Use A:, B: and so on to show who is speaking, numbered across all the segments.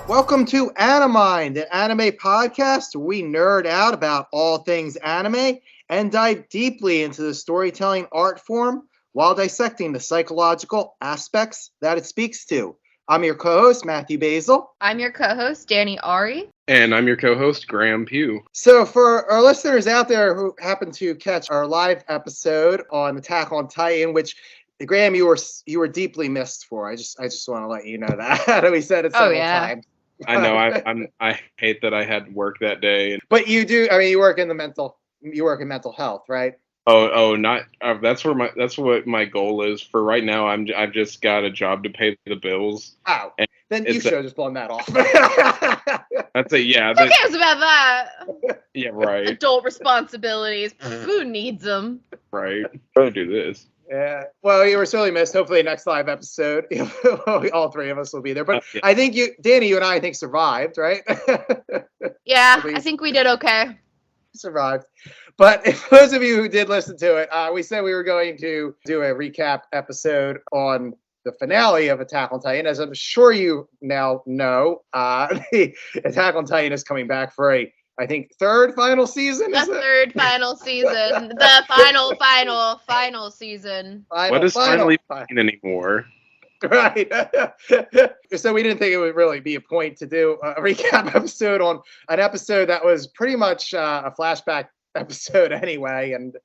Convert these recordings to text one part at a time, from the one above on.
A: Welcome to Animind, an anime podcast where we nerd out about all things anime and dive deeply into the storytelling art form while dissecting the psychological aspects that it speaks to. I'm your co-host, Matthew Basil.
B: I'm your co-host, Danny Ari.
C: And I'm your co-host, Graham Pugh.
A: So for our listeners out there who happen to catch our live episode on Attack on Titan, which Graham, you were deeply missed for. I just want to let you know that. We said it several times.
C: I know. I hate that I had work that day.
A: But you do. I mean, you work in mental health, right?
C: Not. That's what my goal is for right now. I've just got a job to pay the bills.
A: Oh, then you should have just blown that off.
C: That's it. Yeah.
B: Who cares about that?
C: Yeah. Right.
B: Adult responsibilities. Who needs them?
C: Right. I'm trying to do this.
A: Yeah. Well, you were sorely missed. Hopefully, next live episode, all three of us will be there. But yeah. I think Danny, you and I think survived, right?
B: Yeah, I think we did okay.
A: Survived. But if those of you who did listen to it, we said we were going to do a recap episode on the finale of Attack on Titan. As I'm sure you now know, the Attack on Titan is coming back for I think third final season.
B: Third final season. The final season.
C: What is finally anymore?
A: Right. So we didn't think it would really be a point to do a recap episode on an episode that was pretty much a flashback episode anyway. And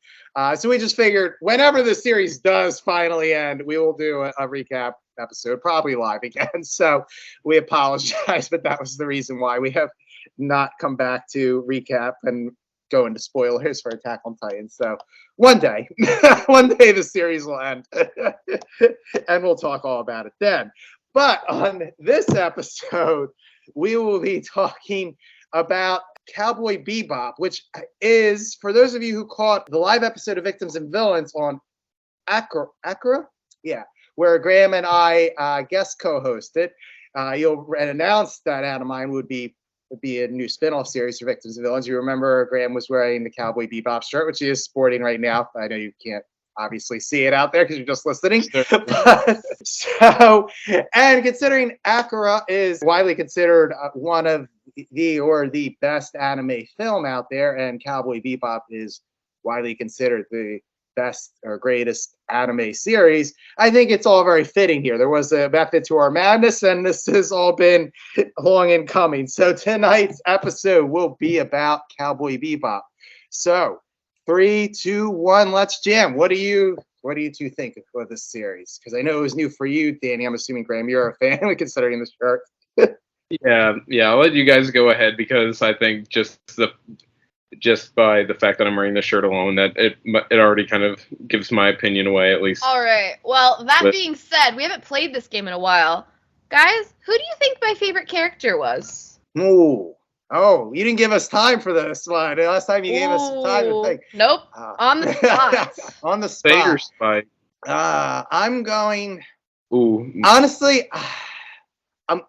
A: so we just figured whenever the series does finally end, we will do a recap episode, probably live again. So we apologize, but that was the reason why we have not come back to recap and go into spoilers for Attack on Titan. So one day the series will end and we'll talk all about it then. But on this episode, we will be talking about Cowboy Bebop, which is, for those of you who caught the live episode of Victims and Villains on Acura? Yeah, where Graham and I guest co-hosted. You'll announce that Animind would be a new spin-off series for Victims and Villains. You remember Graham was wearing the Cowboy Bebop shirt, which he is sporting right now. I know you can't obviously see it out there because you're just listening. And considering Acura is widely considered one of the best anime film out there, and Cowboy Bebop is widely considered the best or greatest anime series, I think it's all very fitting here. There was a method to our madness, and this has all been long in coming. So tonight's episode will be about Cowboy Bebop. So 3, 2, 1, let's jam. What do you two think of this series? Because I know it was new for you, Danny. I'm assuming, Graham, you're a fan considering the shirt.
C: Yeah. I'll let you guys go ahead because I think just by the fact that I'm wearing the shirt alone, that it already kind of gives my opinion away, at least.
B: All right. Well, that being said, we haven't played this game in a while. Guys, who do you think my favorite character was?
A: Oh, you didn't give us time for this one. Last time you gave us time to think.
B: Nope. On the spot.
A: On the spot.
C: Say your spike.
A: I'm going.
C: Ooh.
A: Honestly, I'm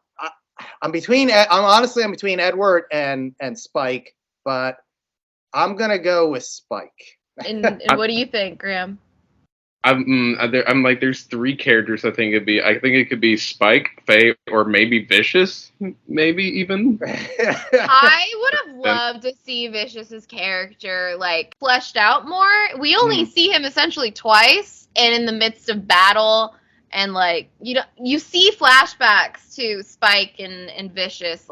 A: between Edward and Spike, but I'm gonna go with Spike.
B: And what do you think, Graham?
C: I'm like, there's 3 characters I think it'd be. I think it could be Spike, Faye, or maybe Vicious, maybe even.
B: I would have loved to see Vicious's character fleshed out more. We only see him essentially twice, and in the midst of battle, and you see flashbacks to Spike and Vicious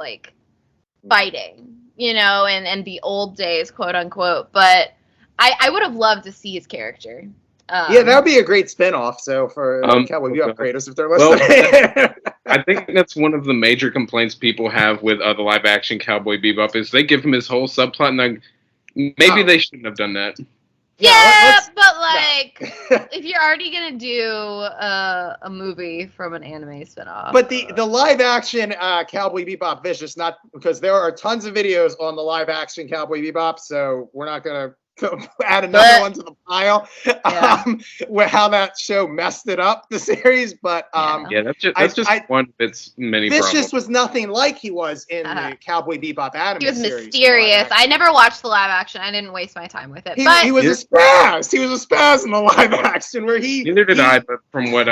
B: fighting, and the old days, quote unquote. But I would have loved to see his character.
A: Yeah, that would be a great spinoff. So for Cowboy Bebop creators, if they're listening.
C: I think that's one of the major complaints people have with the live-action Cowboy Bebop is they give him his whole subplot, and maybe they shouldn't have done that.
B: Yeah, but if you're already gonna do a movie from an anime spinoff,
A: but the live action Cowboy Bebop Vicious, not because there are tons of videos on the live action Cowboy Bebop, so we're not gonna add another one to the pile.
B: Yeah.
A: Where how that show messed it up, the series, but
C: that's just one of its many
A: Vicious
C: problems.
A: was nothing like he was in the Cowboy Bebop anime
B: he was
A: series.
B: Mysterious. I never watched the live action. I didn't waste my time with it.
A: He was a spaz. He was a spaz in the live action where
C: Neither did I, but from what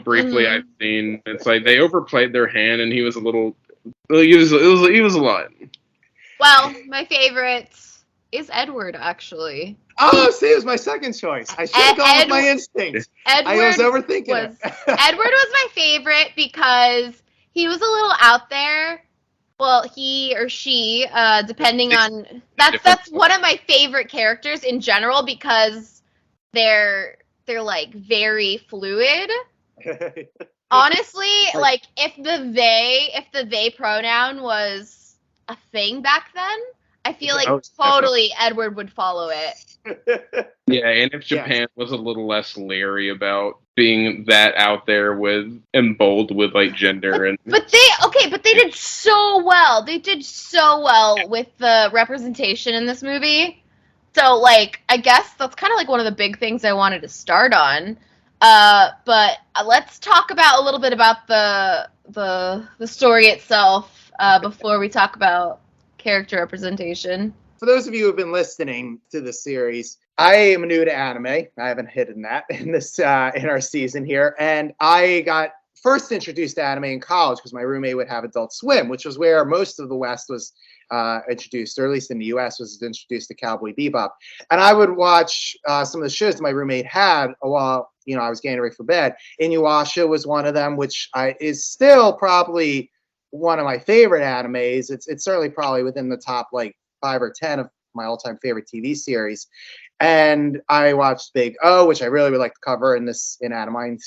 C: briefly I've seen, it's like they overplayed their hand, and he was a little Well, he was a lot.
B: Well, my favorite is Edward, actually.
A: Oh, see, it was my second choice. I should have gone with my instinct. I was overthinking it.
B: Edward was my favorite because he was a little out there. Well, he or she, depending on that's one of my favorite characters in general because they're like very fluid. Honestly, like if the they pronoun was a thing back then, I feel like totally Edward would follow it.
C: Yeah, and if Japan was a little less leery about being that out there and bold with like gender and
B: but they did so well. They did so well with the representation in this movie. So like I guess that's kind of like one of the big things I wanted to start on. But let's talk about a little bit about the story itself before we talk about character representation.
A: For those of you who have been listening to the series, I am new to anime. I haven't hidden that in this in our season here, and I got first introduced to anime in college because my roommate would have Adult Swim, which was where most of the West was introduced, or at least in the U.S. was introduced to Cowboy Bebop, and I would watch some of the shows that my roommate had while I was getting ready for bed. Inuyasha was one of them, which is still probably one of my favorite animes. It's certainly probably within the top like 5 or 10 of my all-time favorite TV series. And I watched Big O, which I really would like to cover in Animind,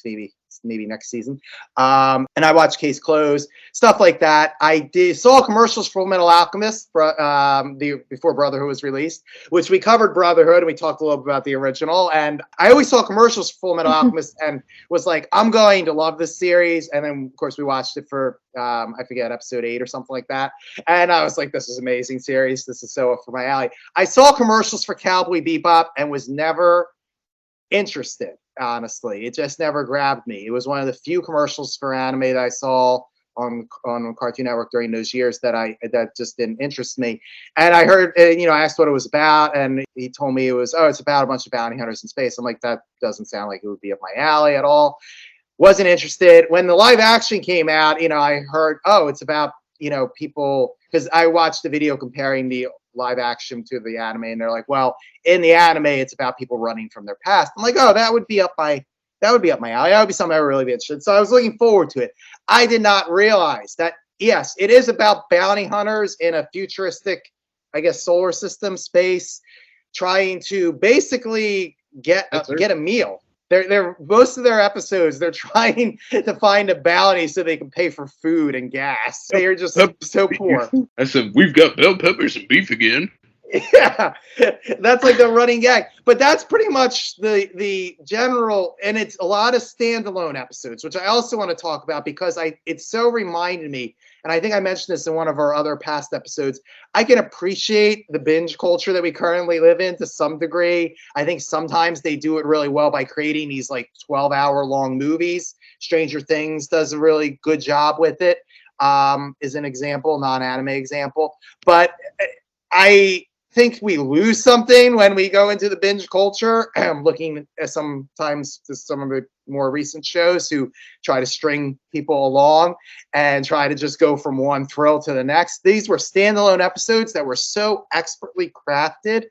A: maybe next season. And I watched Case Closed, stuff like that. I saw commercials for Full Metal Alchemist before Brotherhood was released, which we covered Brotherhood and we talked a little bit about the original. And I always saw commercials for Full Metal Alchemist and was like, I'm going to love this series. And then of course we watched it for I forget, episode 8 or something like that. And I was like, this is an amazing series. This is so up for my alley. I saw commercials for Cowboy Bebop and was never interested. Honestly, it just never grabbed me. It was one of the few commercials for anime that I saw on Cartoon Network during those years that just didn't interest me. And I heard, I asked what it was about, and he told me it's about a bunch of bounty hunters in space. I'm like, that doesn't sound like it would be up my alley at all. Wasn't interested. When the live action came out, I heard, it's about people, because I watched the video comparing the live action to the anime, and they're like, well, in the anime it's about people running from their past. I'm like, that would be up my alley. That would be something I would really be interested in. So I was looking forward to it. I did not realize that yes, it is about bounty hunters in a futuristic, I guess, solar system space, trying to basically get a meal. They're most of their episodes, they're trying to find a bounty so they can pay for food and gas. They are just so poor.
C: I said, we've got bell peppers and beef again.
A: Yeah, that's like the running gag. But that's pretty much the general, and it's a lot of standalone episodes, which I also want to talk about because it so reminded me, and I think I mentioned this in one of our other past episodes, I can appreciate the binge culture that we currently live in to some degree. I think sometimes they do it really well by creating these like 12-hour long movies. Stranger Things does a really good job with it, is an example, non-anime example. But I think we lose something when we go into the binge culture. I'm looking at sometimes to some of the more recent shows who try to string people along and try to just go from one thrill to the next. These were standalone episodes that were so expertly crafted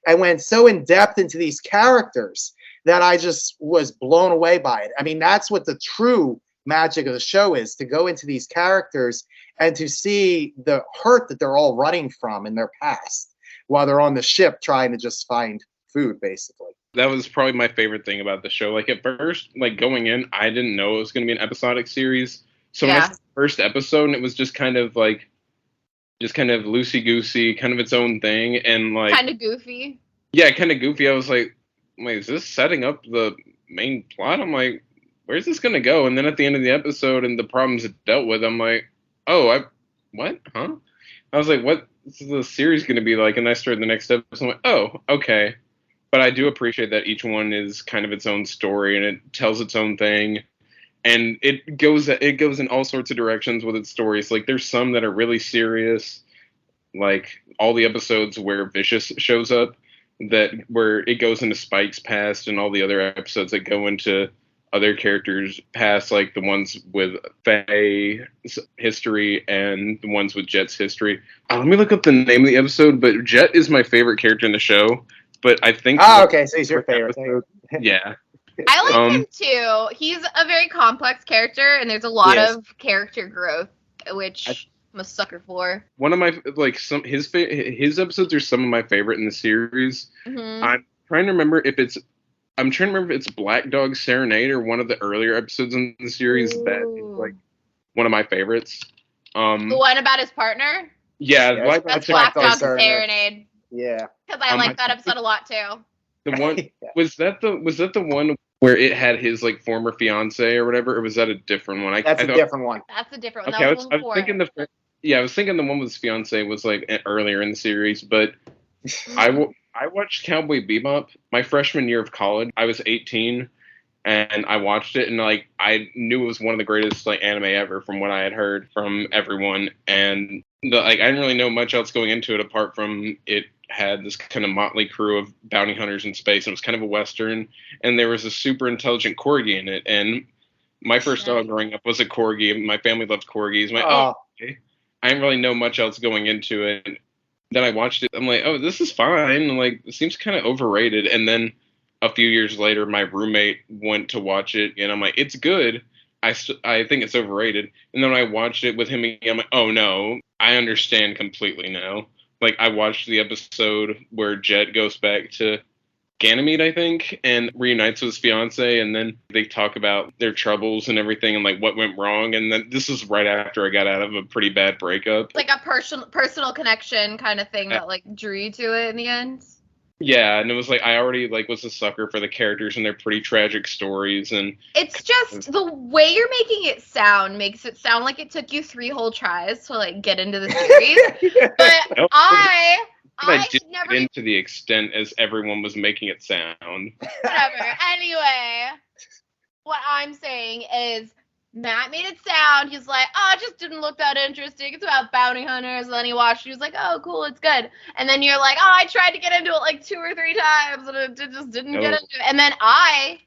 A: and went so in depth into these characters that I just was blown away by it. I mean, that's what the true magic of the show is, to go into these characters and to see the hurt that they're all running from in their past while they're on the ship trying to just find food, basically.
C: That was probably my favorite thing about the show. Like at first, like going in, I didn't know it was going to be an episodic series. So when I saw the first episode, and it was just kind of loosey-goosey, kind of its own thing. And like
B: kind of goofy.
C: Yeah, kind of goofy. I was like, wait, is this setting up the main plot? I'm like, where's this going to go? And then at the end of the episode and the problems it dealt with, I'm like, what? Huh? I was like, what is the series going to be like? And I started the next episode. I'm like, oh, okay. But I do appreciate that each one is kind of its own story and it tells its own thing. And it goes in all sorts of directions with its stories. Like there's some that are really serious, like all the episodes where Vicious shows up, where it goes into Spike's past, and all the other episodes that go into other characters past, like the ones with Faye's history and the ones with Jet's history. Let me look up the name of the episode, but Jet is my favorite character in the show. But I think
A: okay, so he's your favorite
C: episode, yeah.
B: I like him too. He's a very complex character, and there's a lot of character growth, which I'm a sucker for.
C: One of my his episodes are some of my favorite in the series.
B: Mm-hmm.
C: I'm trying to remember if it's Black Dog Serenade or one of the earlier episodes in the series that is like one of my favorites.
B: The one about his partner?
C: Yeah,
B: that's Black Dog Serenade.
A: Yeah.
B: Because I like that episode a lot too.
C: The one was that the one where it had his like former fiance or whatever, or was that a different one?
A: That's a different one.
B: That's a different one.
C: Okay, I was thinking I was thinking the one with his fiance was like earlier in the series, but I watched Cowboy Bebop my freshman year of college. I was 18 and I watched it, and like I knew it was one of the greatest like anime ever from what I had heard from everyone, and I didn't really know much else going into it apart from it had this kind of motley crew of bounty hunters in space. It was kind of a western, and there was a super intelligent corgi in it, and my first dog growing up was a corgi. My family loved corgis. Okay. I didn't really know much else going into it. Then I watched it. I'm like, oh, this is fine. Like, it seems kind of overrated. And then a few years later, my roommate went to watch it, and I'm like, it's good. I think it's overrated. And then when I watched it with him again, I'm like, oh no, I understand completely now. Like, I watched the episode where Jet goes back to Ganymede, I think, and reunites with his fiance, and then they talk about their troubles and everything and like what went wrong. And then this is right after I got out of a pretty bad breakup.
B: Like a personal connection kind of thing that like drew you to it in the end.
C: Yeah, and it was like I already like was a sucker for the characters and their pretty tragic stories, and
B: it's just the way you're making it sound makes it sound like it took you 3 whole tries to like get into the series. But
C: nope.
B: I
C: didn't
B: never
C: get into the extent as everyone was making it sound.
B: Whatever. Anyway, what I'm saying is Matt made it sound. He's like, oh, it just didn't look that interesting. It's about bounty hunters. And then he watched it. He was like, oh, cool, it's good. And then you're like, oh, I tried to get into it like 2 or 3 times, and it just didn't get into it. And then I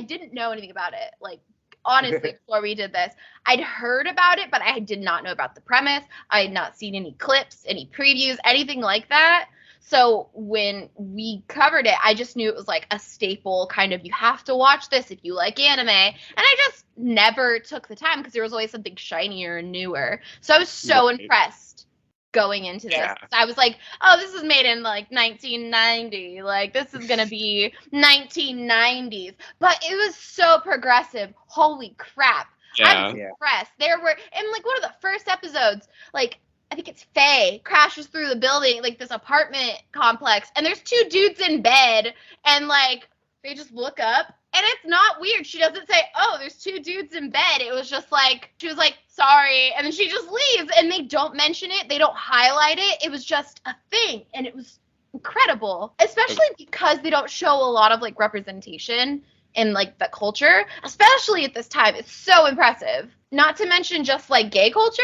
B: didn't know anything about it. Like, honestly, before we did this, I'd heard about it, but I did not know about the premise. I had not seen any clips, any previews, anything like that. So when we covered it, I just knew it was like a staple kind of, you have to watch this if you like anime. And I just never took the time because there was always something shinier and newer. So I was so impressed going into this. I was like, oh, this is made in like 1990. Like, this is going to be 1990s. But it was so progressive. Holy crap. I was impressed. There were, in like one of the first episodes, like, I think it's Faye crashes through the building, like this apartment complex, and there's 2 dudes in bed, and like they just look up, and it's not weird. She doesn't say, oh, there's 2 dudes in bed. It was just like, she was like, sorry, and then she just leaves, and they don't mention it. They don't highlight it. It was just a thing, and it was incredible, especially because they don't show a lot of like representation in like the culture, especially at this time. It's so impressive. Not to mention just like gay culture,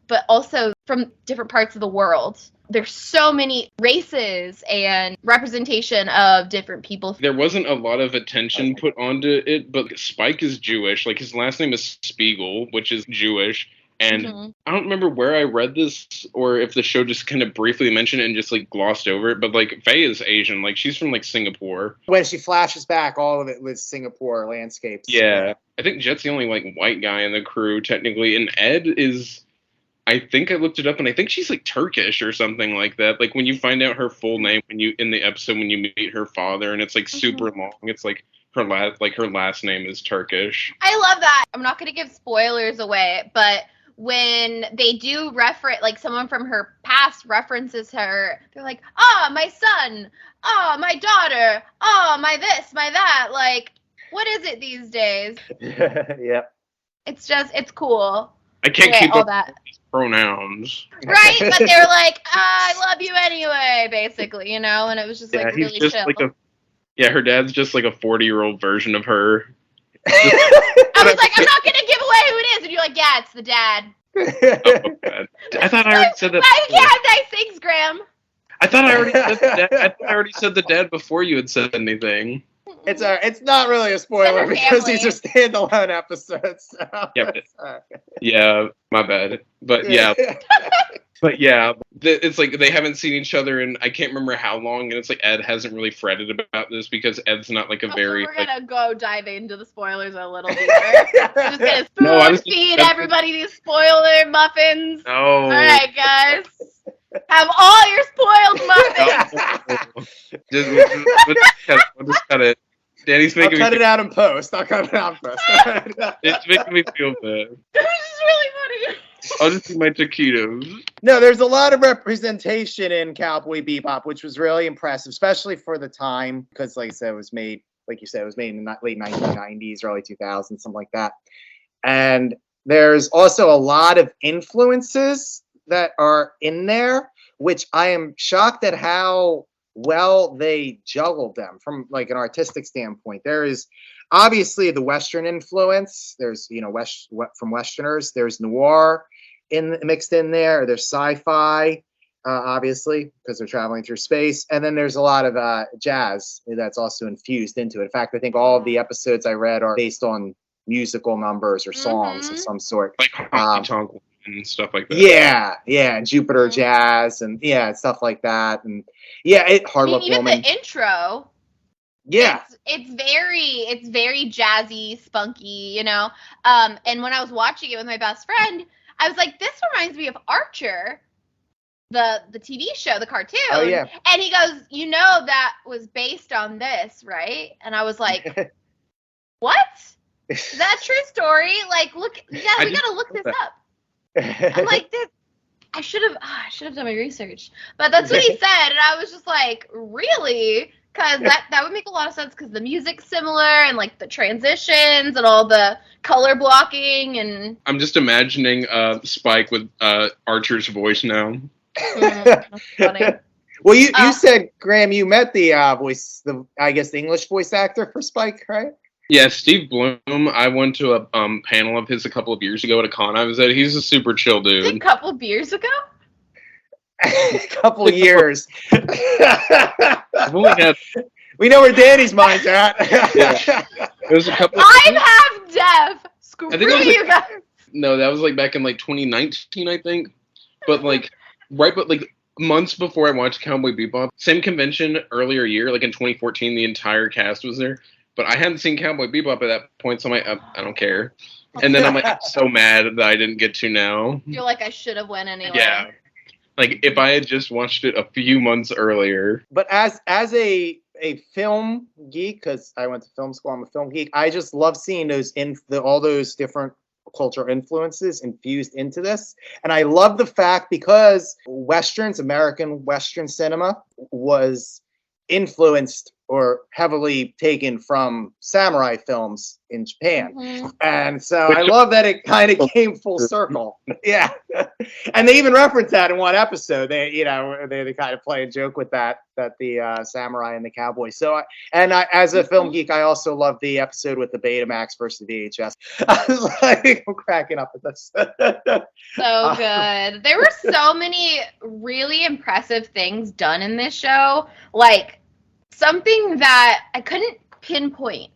B: but also from different parts of the world. There's so many races and representation of different people.
C: There wasn't a lot of attention put onto it, but Spike is Jewish. Like, his last name is Spiegel, which is Jewish. And I don't remember where I read this or if the show just kind of briefly mentioned it and just like glossed over it. But like, Faye is Asian. Like, she's from like Singapore.
A: When she flashes back, all of it was Singapore landscapes.
C: Yeah. I think Jet's the only like white guy in the crew technically. And Ed is, I think I looked it up, and I think she's like Turkish or something like that. Like, when you find out her full name when you in the episode when you meet her father, and it's like super long. It's like her last name is Turkish.
B: I love that. I'm not going to give spoilers away, but when they do reference, like someone from her past references her, they're like, oh, my son, oh, my daughter, oh, my this, my that. Like, what is it these days?
A: Yeah.
B: It's cool.
C: I can't keep
B: all
C: up
B: that.
C: with these pronouns.
B: Right, but they're like, I love you anyway, basically, you know, and it was just like really
C: just
B: chill.
C: Like her dad's just like a 40-year-old version of her.
B: I was like, I'm not going to give away who it is, and you're like, yeah, it's the dad.
C: I thought I already said that.
B: Why you can't have nice things, Graham?
C: I thought I already said the dad. I thought I already said the dad before you had said anything.
A: It's not really a spoiler because these are standalone episodes. So.
C: Yeah, my bad. But yeah. But yeah, it's like they haven't seen each other in I can't remember how long, and it's like Ed hasn't really fretted about this because Ed's not like a very.
B: So we're gonna go dive into the spoilers a little deeper. Just gonna feed everybody these spoiler muffins.
C: No.
B: All right, guys, have all your spoiled muffins.
C: We'll just cut it. Danny's making
A: I'll cut it out in post.
C: It's making me feel bad.
B: This is really funny.
C: I'll just do my taquitos.
A: No, there's a lot of representation in Cowboy Bebop, which was really impressive, especially for the time, because, like I said, it was made in the late 1990s, early 2000s, something like that. And there's also a lot of influences that are in there, which I am shocked at how well they juggled them from like an artistic standpoint. There is obviously the Western influence. There's, from Westerners. There's noir mixed in there. There's sci-fi, obviously, because they're traveling through space. And then there's a lot of jazz that's also infused into it. In fact, I think all of the episodes I read are based on musical numbers or songs of some sort.
C: Like Honky Tonk and stuff like that.
A: Yeah, and Jupiter Jazz and stuff like that. And Hard Luck
B: even
A: Woman.
B: The intro.
A: Yeah.
B: It's very jazzy, spunky, and when I was watching it with my best friend, I was like, this reminds me of Archer, the TV show, the cartoon.
A: Oh, yeah.
B: And he goes, that was based on this, right? And I was like, what? Is that a true story? Like, look, we gotta look this up. I'm like, this. I should have done my research. But that's what he said, and I was just like, really? Because that would make a lot of sense because the music's similar and like the transitions and all the color blocking and.
C: I'm just imagining Spike with Archer's voice now.
B: That's funny.
A: Well, you said, Graham, you met the the English voice actor for Spike, right?
C: Yeah, Steve Bloom. I went to a panel of his a couple of years ago at a con I was at. He's a super chill dude.
B: A couple of years ago?
A: A couple of years.
C: I've only had...
A: We know where Danny's mind's at.
C: Yeah. It was a couple of...
B: I'm half deaf. Screw you guys.
C: No, that was like back in like 2019, I think. But like months before I watched Cowboy Bebop, same convention earlier year, like in 2014, the entire cast was there. But I hadn't seen Cowboy Bebop at that point, so I'm like, I don't care. And then I'm like, so mad that I didn't get to now.
B: You're like, I should have went anyway.
C: Yeah. Like, if I had just watched it a few months earlier.
A: But as a film geek, because I went to film school, I'm a film geek, I just love seeing all those different cultural influences infused into this. And I love the fact because American Western cinema was influenced or heavily taken from samurai films in Japan. Mm-hmm. And so I love that it kind of came full circle. Yeah. And they even reference that in one episode. They kind of play a joke with that the samurai and the cowboy. So as a film geek, I also love the episode with the Betamax versus the VHS. I was like, I'm cracking up at this.
B: So good. There were so many really impressive things done in this show. Like, something that I couldn't pinpoint.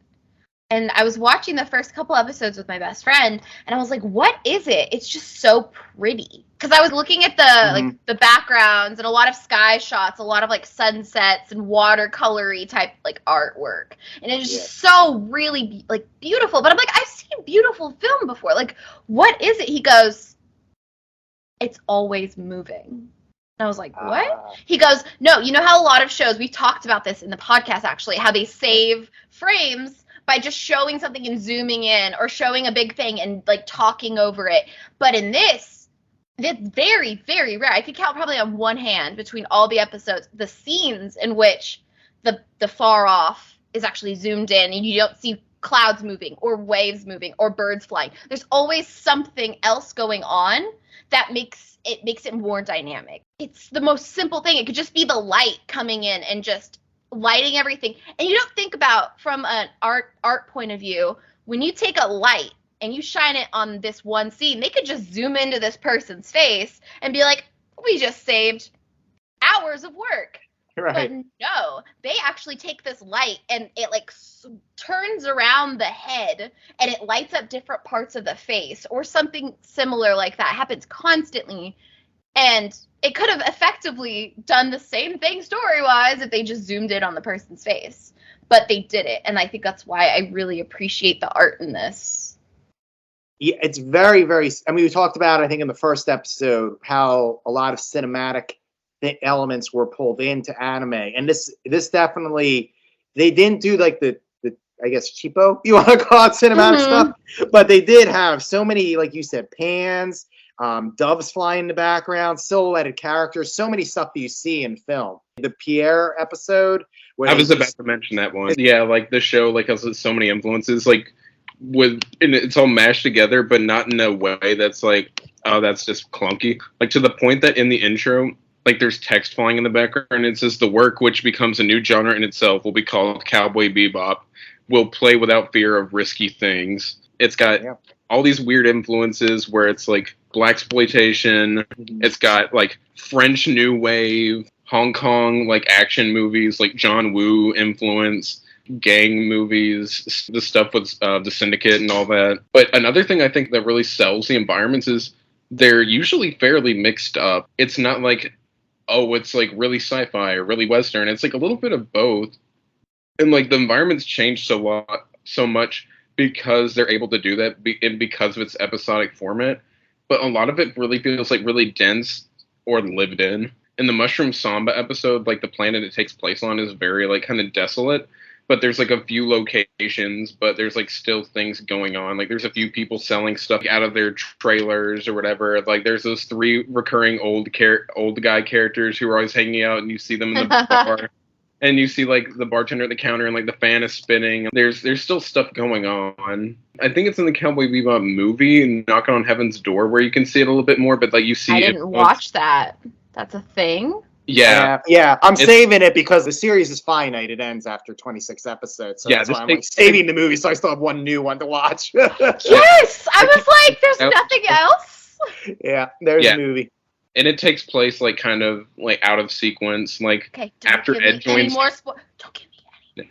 B: And I was watching the first couple episodes with my best friend, and I was like, what is it? It's just so pretty. Because I was looking at the backgrounds and a lot of sky shots, a lot of like sunsets and watercolory type like artwork. And it's just so really like beautiful. But I'm like, I've seen beautiful film before. Like, what is it? He goes, it's always moving. And I was like, what? He goes, no, you know how a lot of shows, we've talked about this in the podcast actually, how they save frames by just showing something and zooming in or showing a big thing and like talking over it. But in this, it's very, very rare. I could count probably on one hand between all the episodes, the scenes in which the far off is actually zoomed in and you don't see clouds moving or waves moving or birds flying. There's always something else going on that makes it more dynamic. It's the most simple thing. It could just be the light coming in and just lighting everything. And you don't think about from an art point of view, when you take a light and you shine it on this one scene, they could just zoom into this person's face and be like, we just saved hours of work.
A: Right.
B: But no, they actually take this light and it like turns around the head and it lights up different parts of the face or something similar like that. It happens constantly. And it could have effectively done the same thing story-wise if they just zoomed in on the person's face. But they did it. And I think that's why I really appreciate the art in this.
A: Yeah, it's very, very. I mean, we talked about, I think, in the first episode, how a lot of cinematic elements were pulled into anime, and this definitely, they didn't do like the I guess cheapo, you want to call it, cinematic stuff, but they did have so many, like you said, pans, doves flying in the background, silhouetted characters, so many stuff that you see in film. The Pierre episode, where
C: I was about to mention that one. Yeah, like the show like has so many influences, like and it's all mashed together, but not in a way that's like, oh, that's just clunky. Like to the point that in the intro, like there's text flying in the background, and it says the work, which becomes a new genre in itself, will be called Cowboy Bebop. Will play without fear of risky things. It's got all these weird influences where it's like blaxploitation. It's got like French New Wave, Hong Kong like action movies, like John Woo influence, gang movies, the stuff with the Syndicate and all that. But another thing I think that really sells the environments is they're usually fairly mixed up. It's not like, oh, it's like really sci-fi or really Western. It's like a little bit of both. And like the environments change so much because they're able to do that and because of its episodic format. But a lot of it really feels like really dense or lived in. In the Mushroom Samba episode, like the planet it takes place on is very like kind of desolate. But there's like a few locations, but there's like still things going on. Like there's a few people selling stuff out of their trailers or whatever. Like there's those 3 recurring old guy characters who are always hanging out, and you see them in the bar. And you see like the bartender at the counter, and like the fan is spinning. There's still stuff going on. I think it's in the Cowboy Bebop movie, Knocking on Heaven's Door, where you can see it a little bit more. But like you see,
B: I didn't watch that. That's a thing.
A: Yeah. I'm saving it because the series is finite. It ends after 26 episodes. So that's why I'm like saving the movie, so I still have one new one to watch.
B: Yes, I was like, there's nothing else.
A: Yeah, there's a movie.
C: And it takes place like kind of like out of sequence, like after Ed joins.
B: Don't give me any.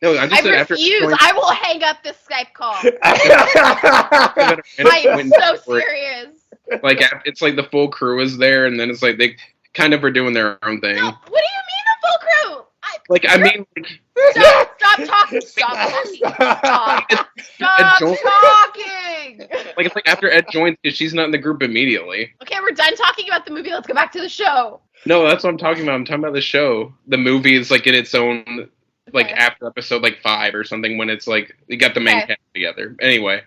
C: No, I just said after.
B: I will hang up this Skype call. I am so serious.
C: Like it's like the full crew is there, and then it's like they kind of are doing their own thing.
B: No, what do you mean the full crew? Stop talking. Stop talking.
C: Like it's like after Ed joins, she's not in the group immediately.
B: Okay, we're done talking about the movie. Let's go back to the show.
C: No, that's what I'm talking about. I'm talking about the show. The movie is like in its own, like after episode like 5 or something, when it's like you got the main cast together. Anyway,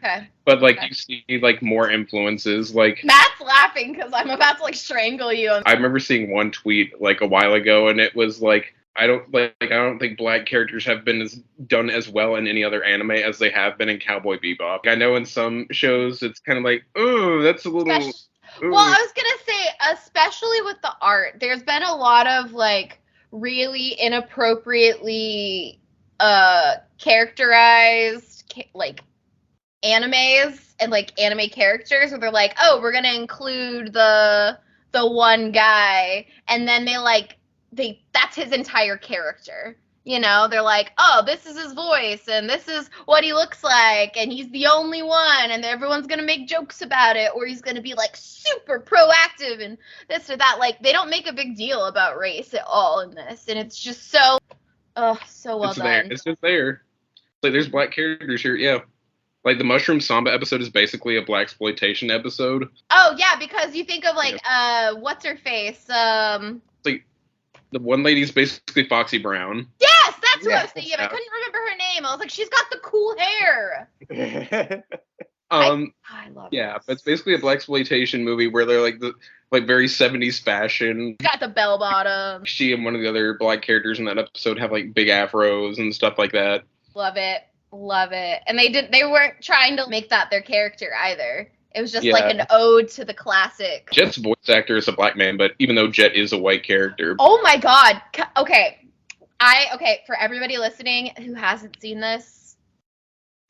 C: but like you see like more influences. Like
B: Matt's laughing because I'm about to like strangle you.
C: I remember seeing one tweet like a while ago, and it was like, I don't think black characters have been done as well in any other anime as they have been in Cowboy Bebop. I know in some shows it's kind of like, oh, that's a little.
B: Well, I was gonna say, especially with the art, there's been a lot of like really inappropriately characterized like animes and like anime characters where they're like, oh, we're gonna include the one guy, and then that's his entire character. You know, they're like, oh, this is his voice, and this is what he looks like, and he's the only one, and everyone's going to make jokes about it, or he's going to be, like, super proactive, and this or that. Like, they don't make a big deal about race at all in this, and it's just so well done.
C: It's just there. Like, there's black characters here, yeah. Like, the Mushroom Samba episode is basically a blaxploitation episode.
B: Oh, yeah, because you think of, like, what's her face?
C: Like, the one lady's basically Foxy Brown.
B: Yes, that's what I was thinking of. I couldn't remember her name. I was like, she's got the cool hair. I love
C: but it's basically a blaxploitation movie where they're like very 70s fashion.
B: Got the bell bottom.
C: She and one of the other black characters in that episode have like big afros and stuff like that.
B: Love it. And they weren't trying to make that their character either. It was just like an ode to the classic.
C: Jet's voice actor is a black man, but even though Jet is a white character.
B: Oh my god. Okay. For everybody listening who hasn't seen this,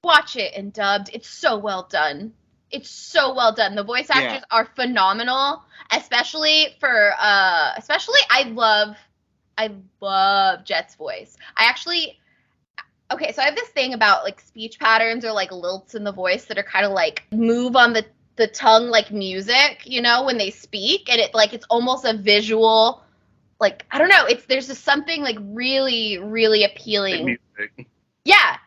B: watch it in dubbed. It's so well done. It's so well done. The voice actors are phenomenal, especially for I love Jet's voice. Okay, so I have this thing about like speech patterns or like lilts in the voice that are kind of like move on the tongue like music, you know, when they speak, and it's almost a visual, like, I don't know, there's just something like really, really appealing. Yeah,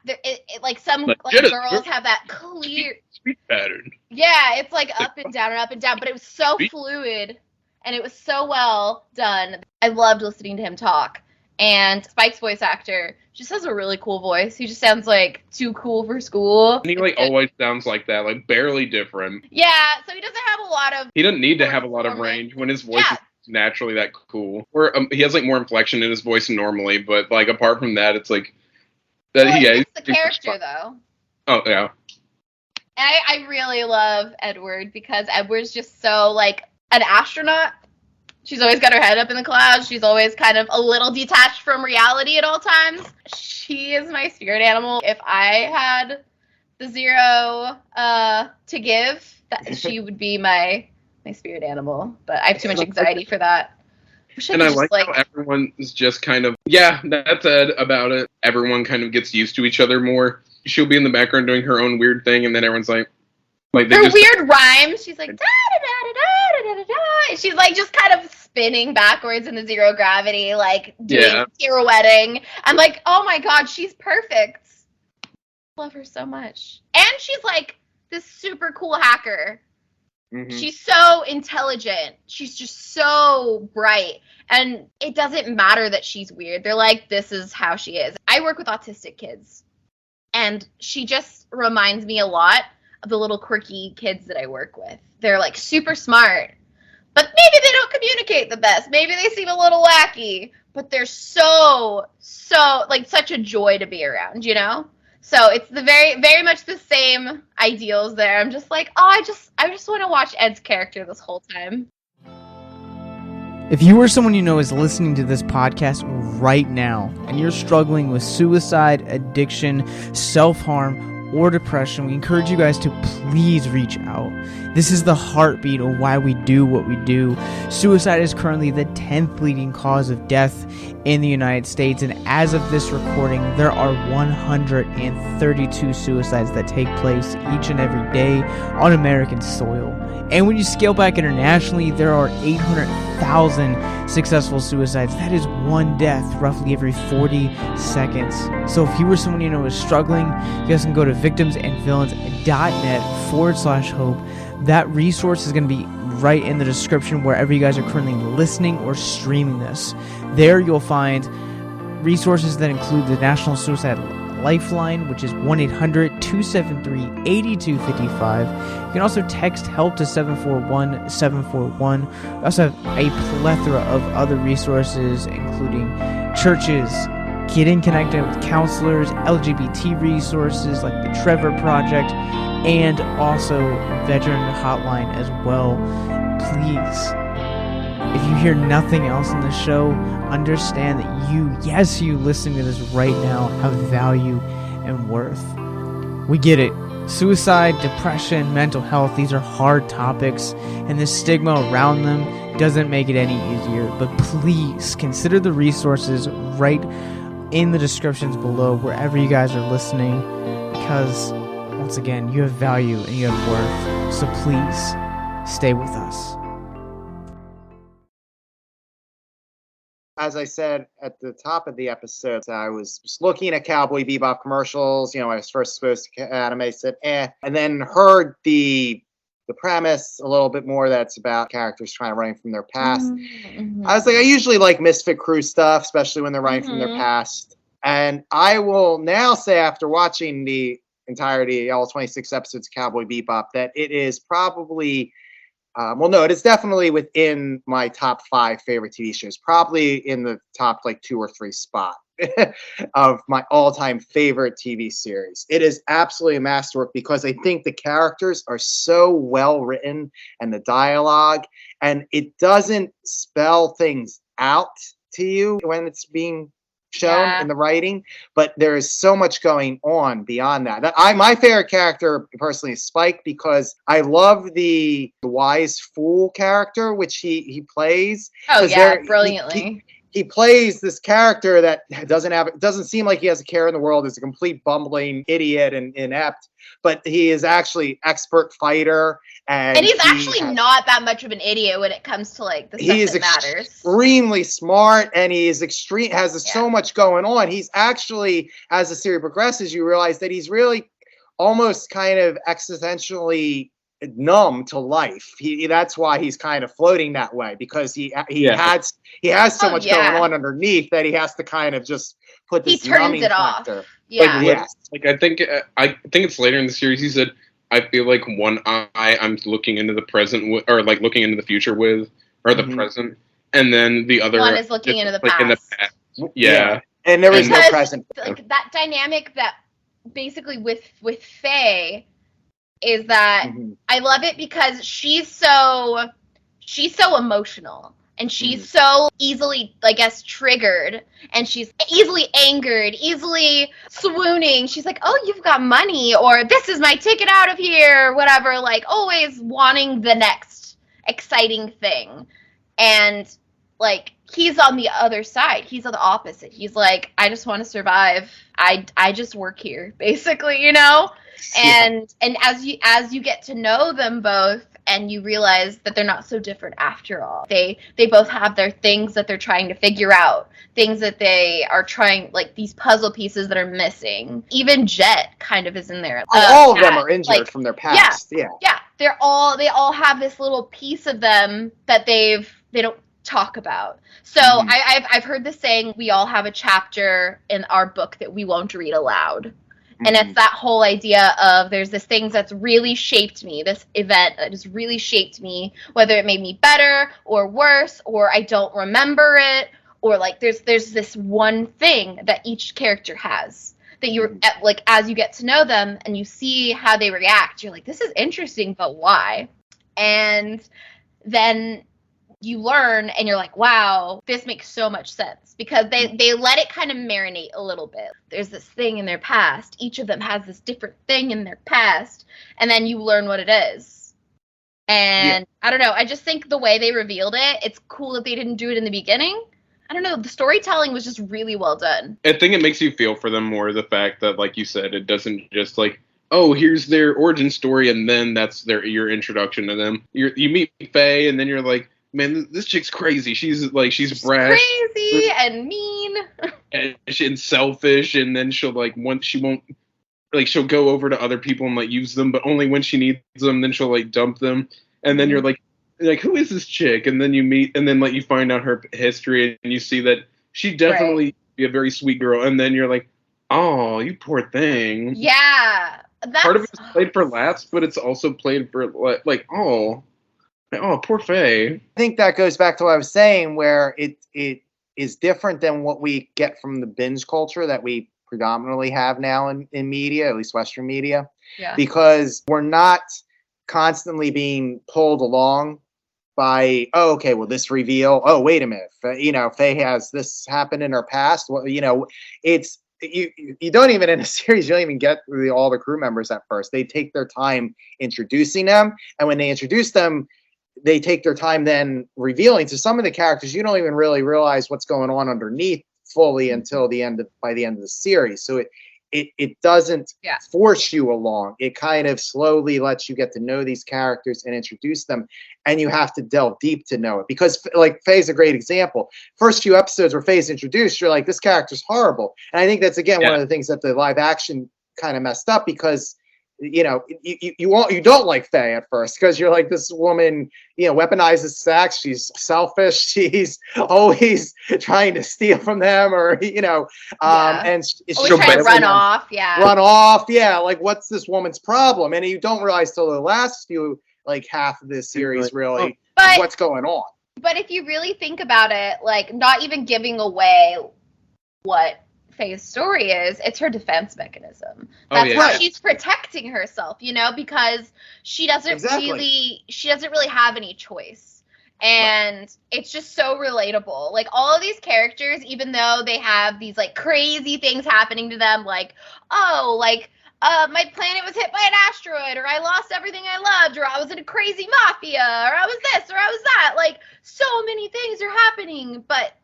B: like some like girls have that clear
C: speech pattern.
B: Yeah, it's like up and down, but it was so fluid and it was so well done. I loved listening to him talk. And Spike's voice actor just has a really cool voice. He just sounds like too cool for school.
C: And he like always sounds like that, like barely different.
B: Yeah, so he doesn't have a lot of.
C: He doesn't need to have a lot of range when his voice is naturally that cool. Or he has like more inflection in his voice normally, but like apart from that, it's like that.
B: Well, it's the character though.
C: Oh yeah.
B: I really love Edward because Edward's just so like an astronaut. She's always got her head up in the clouds. She's always kind of a little detached from reality at all times. She is my spirit animal. If I had the zero to give, she would be my spirit animal. But I have too much anxiety for that.
C: And I like how everyone is just kind of, that's Ed about it. Everyone kind of gets used to each other more. She'll be in the background doing her own weird thing, and then everyone's like
B: her weird rhymes. She's like da da da da da da da. She's like just kind of spinning backwards in the zero gravity, like doing pirouetting. I'm like, oh my god, she's perfect. Love her so much. And she's like this super cool hacker. Mm-hmm. She's so intelligent. She's just so bright. And it doesn't matter that she's weird. They're like, this is how she is. I work with autistic kids. And she just reminds me a lot of the little quirky kids that I work with. They're like super smart, but maybe they don't communicate the best. Maybe they seem a little wacky, but they're so like such a joy to be around, you know? So it's the very, very much the same ideals there. I'm just like, oh, I just want to watch Ed's character this whole time.
D: If you or someone you know is listening to this podcast right now and you're struggling with suicide, addiction, self-harm, or depression, we encourage you guys to please reach out. This is the heartbeat of why we do what we do. Suicide is currently the 10th leading cause of death in the United States, and as of this recording, there are 132 suicides that take place each and every day on American soil. And when you scale back internationally, there are 800,000 successful suicides. That is one death roughly every 40 seconds. So if you or someone you know is struggling, you guys can go to victimsandvillains.net/hope. That resource is going to be right in the description wherever you guys are currently listening or streaming this. There you'll find resources that include the National Suicide Lifeline, which is 1-800-273-8255. You can also text HELP to 741-741. We also have a plethora of other resources, including churches, getting connected with counselors, LGBT resources like the Trevor Project, and also veteran hotline as well. Please, if you hear nothing else in the show, understand that you listening to this right now have value and worth. We get it. Suicide, depression, mental health, these are hard topics, and the stigma around them doesn't make it any easier. But please consider the resources right in the descriptions below wherever you guys are listening, because once again, you have value and you have worth. So please stay with us.
A: As I said at the top of the episode, I was just looking at Cowboy Bebop commercials. You know, I was first exposed to anime, said, and then heard the premise a little bit more. That's about characters trying to run from their past. Mm-hmm. I was like, I usually like Misfit Crew stuff, especially when they're running from their past. And I will now say, after watching the entirety, all 26 episodes of Cowboy Bebop, that it is probably it is definitely within my top 5 favorite TV shows, probably in the top like 2 or 3 spot of my all-time favorite TV series. It is absolutely a masterwork because I think the characters are so well written and the dialogue, and it doesn't spell things out to you when it's being shown in the writing, but there is so much going on beyond that. My favorite character personally is Spike, because I love the wise fool character which he plays.
B: Oh yeah, brilliantly.
A: He plays this character that doesn't seem like he has a care in the world, is a complete bumbling idiot and inept, but he is actually expert fighter, and
B: he's actually not that much of an idiot when it comes to like the stuff that matters.
A: Extremely smart, and he is so much going on. He's actually, as the series progresses, you realize that he's really almost kind of existentially numb to life. That's why he's kind of floating that way, because he has so much going on underneath that he has to kind of just put this numbing factor.
C: Like I think it's later in the series he said, I feel like one eye I'm looking into the present with, or like looking into the future with, or the present, and then the other
B: one is looking into the past.
C: In the past. Yeah.
A: And there is no present.
B: Like that dynamic that basically with Faye is that I love it because she's so emotional, and she's so easily, I guess, triggered, and she's easily angered, easily swooning. She's like, oh, you've got money, or this is my ticket out of here, whatever, like always wanting the next exciting thing. And like he's on the other side. He's on the opposite. He's like, I just want to survive. I just work here, basically, you know? And as you get to know them both, and you realize that they're not so different after all. They both have their things that they're trying to figure out, things that they are trying, like these puzzle pieces that are missing. Even Jet kind of is in there.
A: All of them are injured from their past. Yeah.
B: They all have this little piece of them that they don't talk about. So I've heard the saying, we all have a chapter in our book that we won't read aloud. And it's that whole idea of there's this thing that's really shaped me, this event that has really shaped me, whether it made me better or worse, or I don't remember it, or like there's this one thing that each character has that you're like, as you get to know them and you see how they react, you're like, this is interesting, but why? And then you learn and you're like, wow, this makes so much sense, because they let it kind of marinate a little bit. There's this thing in their past. Each of them has this different thing in their past, and then you learn what it is. And I don't know, I just think the way they revealed it, it's cool that they didn't do it in the beginning. I don't know, the storytelling was just really well done.
C: I think it makes you feel for them more, the fact that, like you said, it doesn't just like, oh, here's their origin story, and then that's your introduction to them. You meet Faye, and then you're like, man, this chick's crazy. She's brash,
B: crazy and mean,
C: and selfish. And then she'll she'll go over to other people and like use them, but only when she needs them. Then she'll like dump them. And then you're like, who is this chick? And then you meet, and then like you find out her history, and you see that she definitely be a very sweet girl. And then you're like, oh, you poor thing.
B: Yeah, that's
C: part of it's played for laughs, but it's also played for like oh, poor Faye.
A: I think that goes back to what I was saying, where it is different than what we get from the binge culture that we predominantly have now in media, at least Western media.
B: Yeah.
A: Because we're not constantly being pulled along by, oh, okay, well, this reveal, oh, wait a minute, Faye has this happen in her past. Well, it's, you don't even, in a series, you don't even get all the crew members at first. They take their time introducing them, and when they introduce them, they take their time then revealing to some of the characters. You don't even really realize what's going on underneath fully until by the end of the series. So it doesn't force you along. It kind of slowly lets you get to know these characters and introduce them, and you have to delve deep to know it. Because like Faye's a great example. First few episodes where Faye's introduced, you're like, this character's horrible. And I think that's again one of the things that the live action kind of messed up, because you don't like Faye at first, because you're like, this woman, weaponizes sex. She's selfish. She's always trying to steal from them, or and
B: she'll try to run off.
A: Yeah, like, what's this woman's problem? And you don't realize till the last few, like half of this series, really, what's going on.
B: But if you really think about it, like, not even giving away what Faye's story is, it's her defense mechanism. That's how she's protecting herself, because she doesn't really have any choice. And it's just so relatable. Like, all of these characters, even though they have these, like, crazy things happening to them, like, oh, like, my planet was hit by an asteroid, or I lost everything I loved, or I was in a crazy mafia, or I was this, or I was that. Like, so many things are happening, but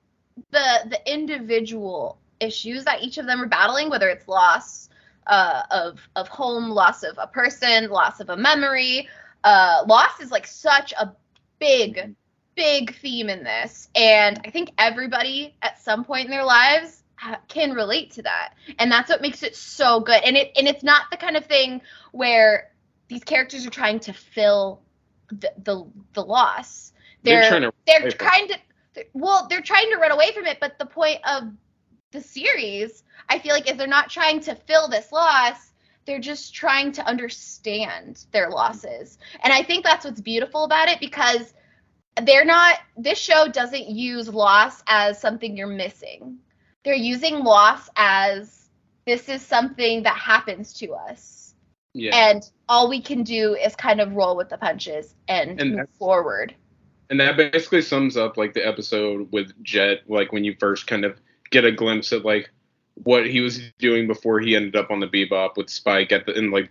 B: the individual issues that each of them are battling, whether it's loss of home, loss of a person, loss of a memory, loss is, like, such a big theme in this, and I think everybody at some point in their lives can relate to that, and that's what makes it so good. And it's not the kind of thing where these characters are trying to fill the loss. They're trying to run away from it, but the point of the series, I feel like, is they're not trying to fill this loss, they're just trying to understand their losses. And I think that's what's beautiful about it, because this show doesn't use loss as something you're missing. They're using loss as, this is something that happens to us. Yeah. And all we can do is kind of roll with the punches and move forward.
C: And that basically sums up, like, the episode with Jet, like, when you first kind of get a glimpse at, like, what he was doing before he ended up on the Bebop with Spike in like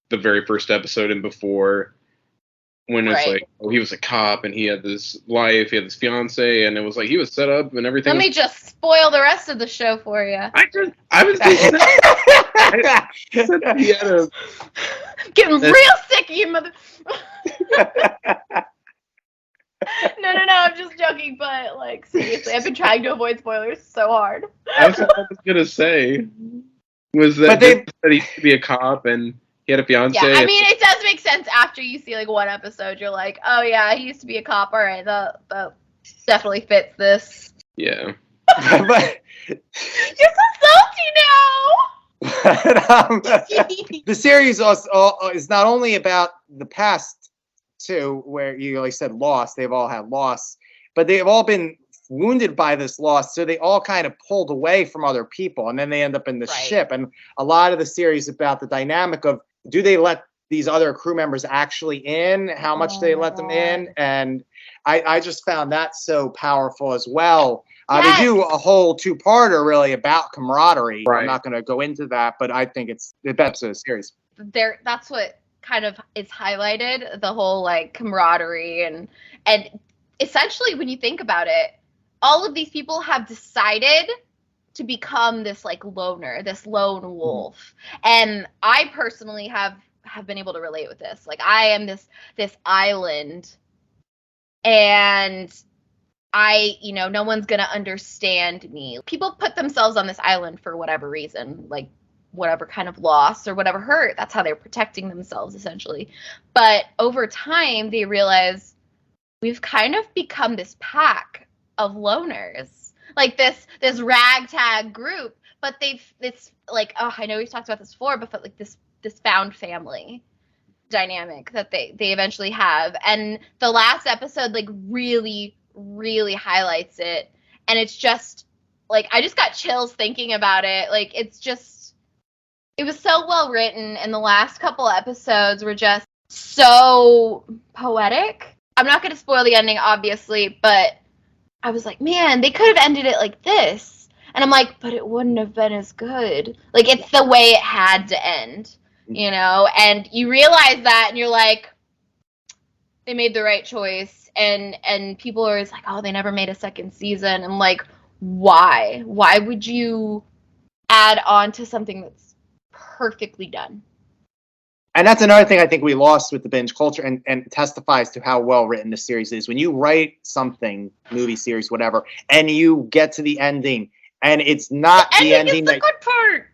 C: the very first episode, and before, when it's like, oh, he was a cop and he had this life, he had this fiance, and it was like he was set up and everything.
B: Let me just spoil the rest of the show for you.
C: I was thinking that.
B: Getting real sick of you, mother. No, I'm just joking, but, like, seriously, I've been trying to avoid spoilers so hard.
C: That's what I was gonna say. Was that he used to be a cop and he had a fiance?
B: Yeah, I mean, it does make sense after you see, like, one episode. You're like, oh yeah, he used to be a cop. All right, that definitely fits this.
C: Yeah.
A: But
B: you're so salty now.
A: But, the series also is not only about the past two, where you, like, said, loss. They've all had loss, but they've all been wounded by this loss, so they all kind of pulled away from other people, and then they end up in the ship. And a lot of the series about the dynamic of, do they let these other crew members actually in? How much they let them in? And I just found that so powerful as well. They do a whole two-parter really about camaraderie. Right. I'm not going to go into that, but I think it's the best episode of the series.
B: That's what kind of is highlighted, the whole, like, camaraderie, and essentially, when you think about it, all of these people have decided to become this, like, loner, this lone wolf. And I personally have been able to relate with this. Like, I am this island, and no one's gonna understand me. People put themselves on this island for whatever reason, like, whatever kind of loss or whatever hurt. That's how they're protecting themselves, essentially. But over time, they realize we've kind of become this pack of loners, like this ragtag group. But it's like, I know we've talked about this before, but like this found family dynamic that they eventually have. And the last episode, like, really, really highlights it. And it's just, like, I just got chills thinking about it. Like, it was so well written, and the last couple episodes were just so poetic. I'm not going to spoil the ending, obviously, but I was like, man, they could have ended it like this. And I'm like, but it wouldn't have been as good. Like, it's the way it had to end, And you realize that, and you're like, they made the right choice. And people are always like, oh, they never made a second season. I'm like, why? Why would you add on to something that's perfectly done?
A: And that's another thing I think we lost with the binge culture, and testifies to how well written the series is. When you write something, movie, series, whatever, and you get to the ending, and it's not the ending
B: is the good part.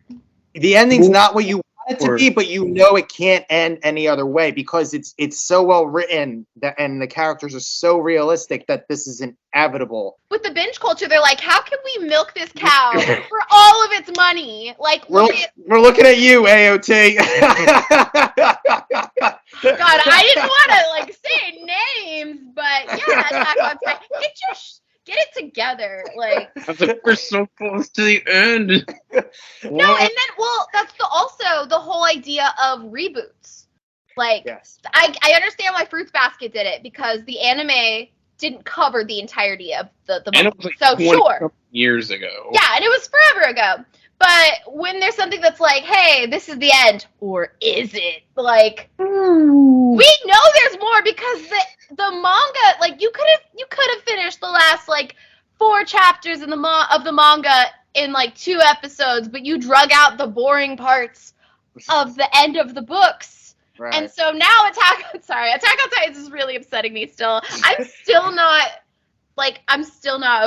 A: The ending's not what you want it to be, but it can't end any other way, because it's so well written and the characters are so realistic that this is inevitable.
B: With the binge culture, they're like, how can we milk this cow for all of its money? Like,
A: we're looking at you, AOT.
B: God, I didn't want to, like, say names, but yeah, Attack on Titan. Get it together, like.
C: I was like, we're so close to the end.
B: No, and then, that's also the whole idea of reboots. Like, yes. I understand why Fruits Basket did it, because the anime didn't cover the entirety of the
C: And
B: manga.
C: it was like
B: So
C: 20
B: sure.
C: years ago.
B: Yeah, and it was forever ago. But when there's something that's like, hey, this is the end, or is it? Like, we know there's more because the manga, like, you could have finished the last like 4 chapters in of the manga in like 2 episodes, but you drug out the boring parts of the end of the books.
A: Right.
B: And so now Attack on Titan is really upsetting me still. I'm still not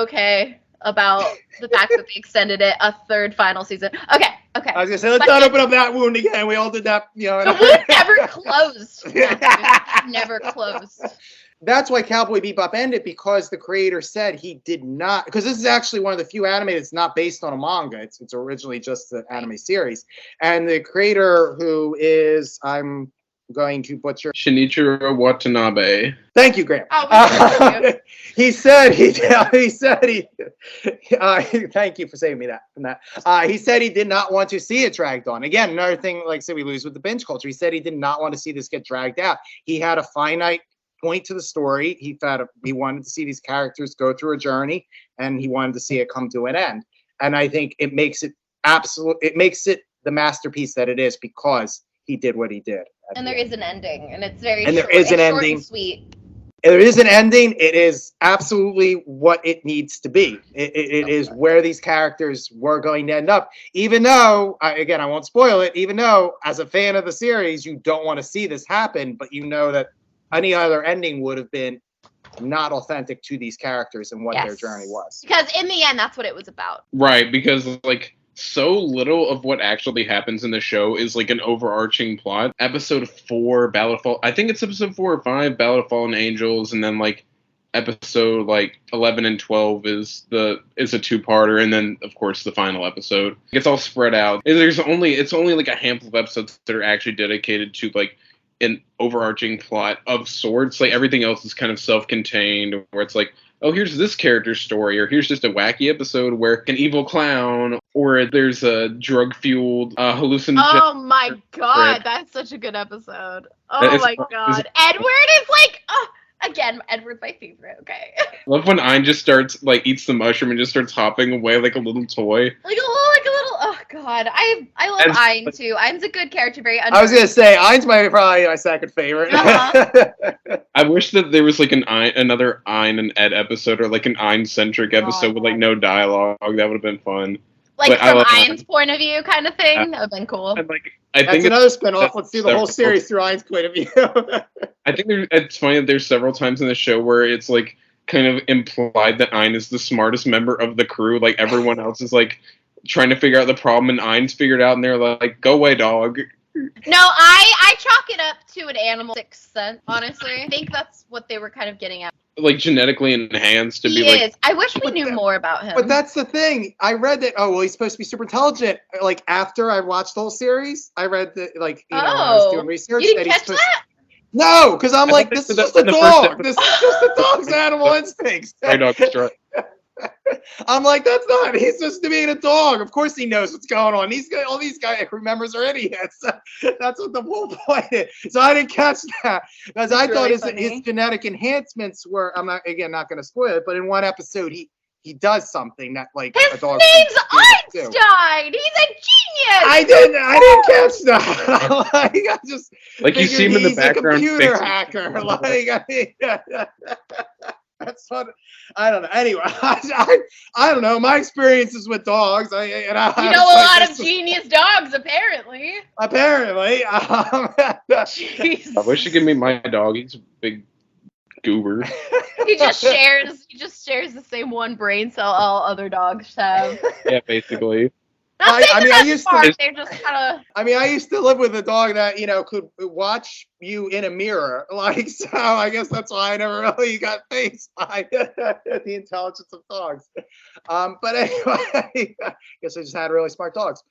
B: okay about the fact that they extended it a 3rd final season. Okay.
A: I was gonna say, let's not open up that wound again. We all did that, you know.
B: The wound never closed. Never closed.
A: That's why Cowboy Bebop ended, because the creator said he did not, because this is actually one of the few anime that's not based on a manga. It's originally just an anime series. And the creator, who is, I'm going to butcher,
C: Shinichiro Watanabe.
A: Thank you, Graham.
B: Oh,
A: he said thank you for saving me from that. He said he did not want to see it dragged on. Again, another thing, like I said, we lose with the binge culture. He said he did not want to see this get dragged out. He had a finite point to the story. He wanted to see these characters go through a journey, and he wanted to see it come to an end. And I think it makes it the masterpiece that it is, because he did what he did.
B: And there is an ending, and it's very
A: and
B: short.
A: There is an
B: it's short
A: ending.
B: And sweet.
A: There is an ending. It is absolutely what it needs to be. It is where these characters were going to end up. Even though, again, I won't spoil it, even though as a fan of the series, you don't want to see this happen, but you know that any other ending would have been not authentic to these characters and what their journey was.
B: Because in the end, that's what it was about.
C: Right, because like so little of what actually happens in the show is like an overarching plot. Episode 4, Battle of Fall, I think it's episode 4 or 5, Battle of Fallen Angels, and then like episode like 11 and 12 is a 2-parter, and then of course the final episode. It's all spread out. And it's only like a handful of episodes that are actually dedicated to like an overarching plot of sorts. Like everything else is kind of self-contained, where it's like, oh, here's this character's story, or here's just a wacky episode where an evil clown, or there's a drug-fueled hallucinogen.
B: Oh my god, that's such a good episode. Oh my god. Edward is like, again, Edward's my favorite, okay.
C: I love when Ein just starts, like, eats the mushroom and just starts hopping away like a little toy.
B: Like a little, oh god. I love Ein too. Ein's a good character, very
A: I was gonna say, Ein's probably my second favorite.
C: I wish that there was like another Ein and Ed episode, or like an Ein-centric episode with like no dialogue. That would have been fun.
B: Like
C: but
B: from Ein's point of view kind of thing? That would have been cool.
C: And, like, I think
A: that's another spinoff. Let's do the whole series through Ein's point of view.
C: I think it's funny that there's several times in the show where it's like kind of implied that Ein is the smartest member of the crew. Like everyone else is like trying to figure out the problem, and Ein's figured out, and they're like, "Go away, dog."
B: No, I chalk it up to an animal 6th sense, honestly. I think that's what they were kind of getting at.
C: Like genetically enhanced to be like.
B: He is. I wish we knew more about him.
A: But that's the thing. I read that. Oh, well, he's supposed to be super intelligent. Like after I watched the whole series, I read that. Like when I was doing research,
B: you didn't catch that?
A: No, because I'm like, this is just a dog. This is just a dog's animal instincts. I'm like, that's not. He's supposed to be a dog. Of course, he knows what's going on. All these crew members are idiots. That's what the whole point is. So I didn't catch that, because I thought his genetic enhancements were. I'm not going to spoil it, but in one episode he does something that like
B: his
A: a dog.
B: name's Einstein. He's a genius.
A: I didn't catch that. Like I just
C: like you see him in the background.
A: He's a computer hacker. Like that's what I don't know. Anyway, I don't know. My experiences with dogs.
B: You know a lot of genius dogs, apparently.
A: Apparently.
C: I wish you could meet my dog. He's a big goober.
B: He just shares the same one brain cell all other dogs have.
C: Yeah, basically.
A: I used to.
B: They're just kind of.
A: I mean, I used to live with a dog that could watch you in a mirror. Like, so I guess that's why I never really got fazed by the intelligence of dogs. But anyway, I guess I just had really smart dogs.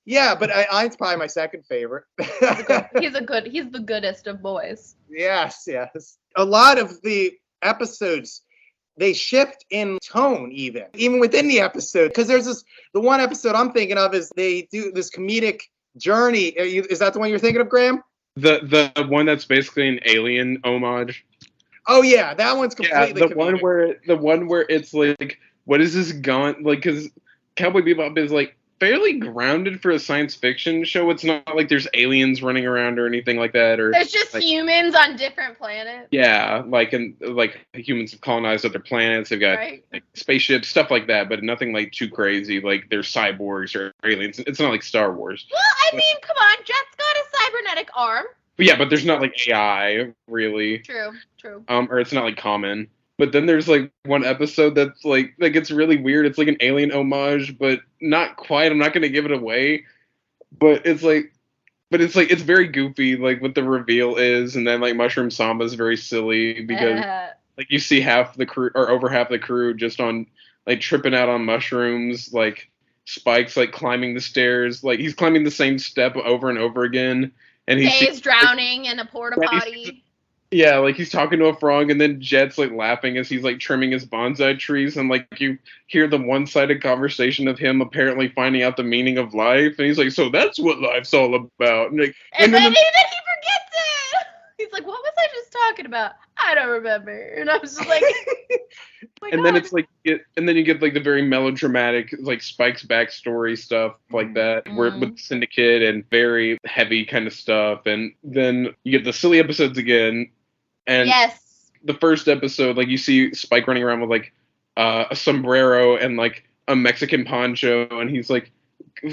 A: Yeah, but Ein's probably my second favorite.
B: He's the goodest of boys.
A: Yes. A lot of the episodes, they shift in tone even within the episode, because there's the one episode I'm thinking of is they do this comedic journey. Is that the one you're thinking of, Graham?
C: The one that's basically an Alien homage.
A: Oh yeah, that one's
C: Yeah,
A: completely
C: the one where it's like, what is this gone? Like, because Cowboy Bebop is like fairly grounded for a science fiction show. It's not like there's aliens running around or anything like that, or
B: There's just
C: like,
B: humans on different planets.
C: yeah, like humans have colonized other planets. They've got
B: Right.
C: like, spaceships, stuff like that, but nothing like too crazy. Like they're cyborgs or aliens. It's not like Star Wars.
B: Well, I mean, come on, Jet's got a cybernetic arm.
C: But yeah, but there's not like AI really.
B: True.
C: Or it's not like common. But then there's like one episode that's like that gets really weird. It's like an alien homage, but not quite. I'm not gonna give it away. But it's very goofy, like what the reveal is, and then like Mushroom Samba is very silly because like you see half the crew or over half the crew just on like tripping out on mushrooms, like Spike's like climbing the stairs, like he's climbing the same step over and over again, and
B: Dave's drowning in a porta potty.
C: Yeah, like he's talking to a frog, and then Jet's like laughing as he's like trimming his bonsai trees, and like you hear the one-sided conversation of him apparently finding out the meaning of life, and he's like, "So that's what life's all about."
B: And then he forgets it. He's like, "What was I just talking about? I don't remember." And I was just like,
C: and then it's like, and then you get like the very melodramatic, like Spike's backstory stuff like that, where with Syndicate and very heavy kind of stuff, and then you get the silly episodes again. And
B: yes,
C: the first episode, like you see Spike running around with like a sombrero and like a Mexican poncho, and he's like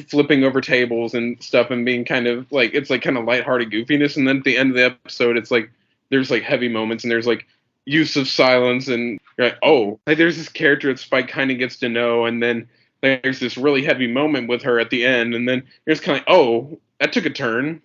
C: flipping over tables and stuff and being kind of like, it's like kind of lighthearted goofiness. And then at the end of the episode, it's like there's like heavy moments and there's like use of silence, and you're like, oh, like there's this character that Spike kind of gets to know, and then like, there's this really heavy moment with her at the end, and then you're just kind of like, oh, that took a turn.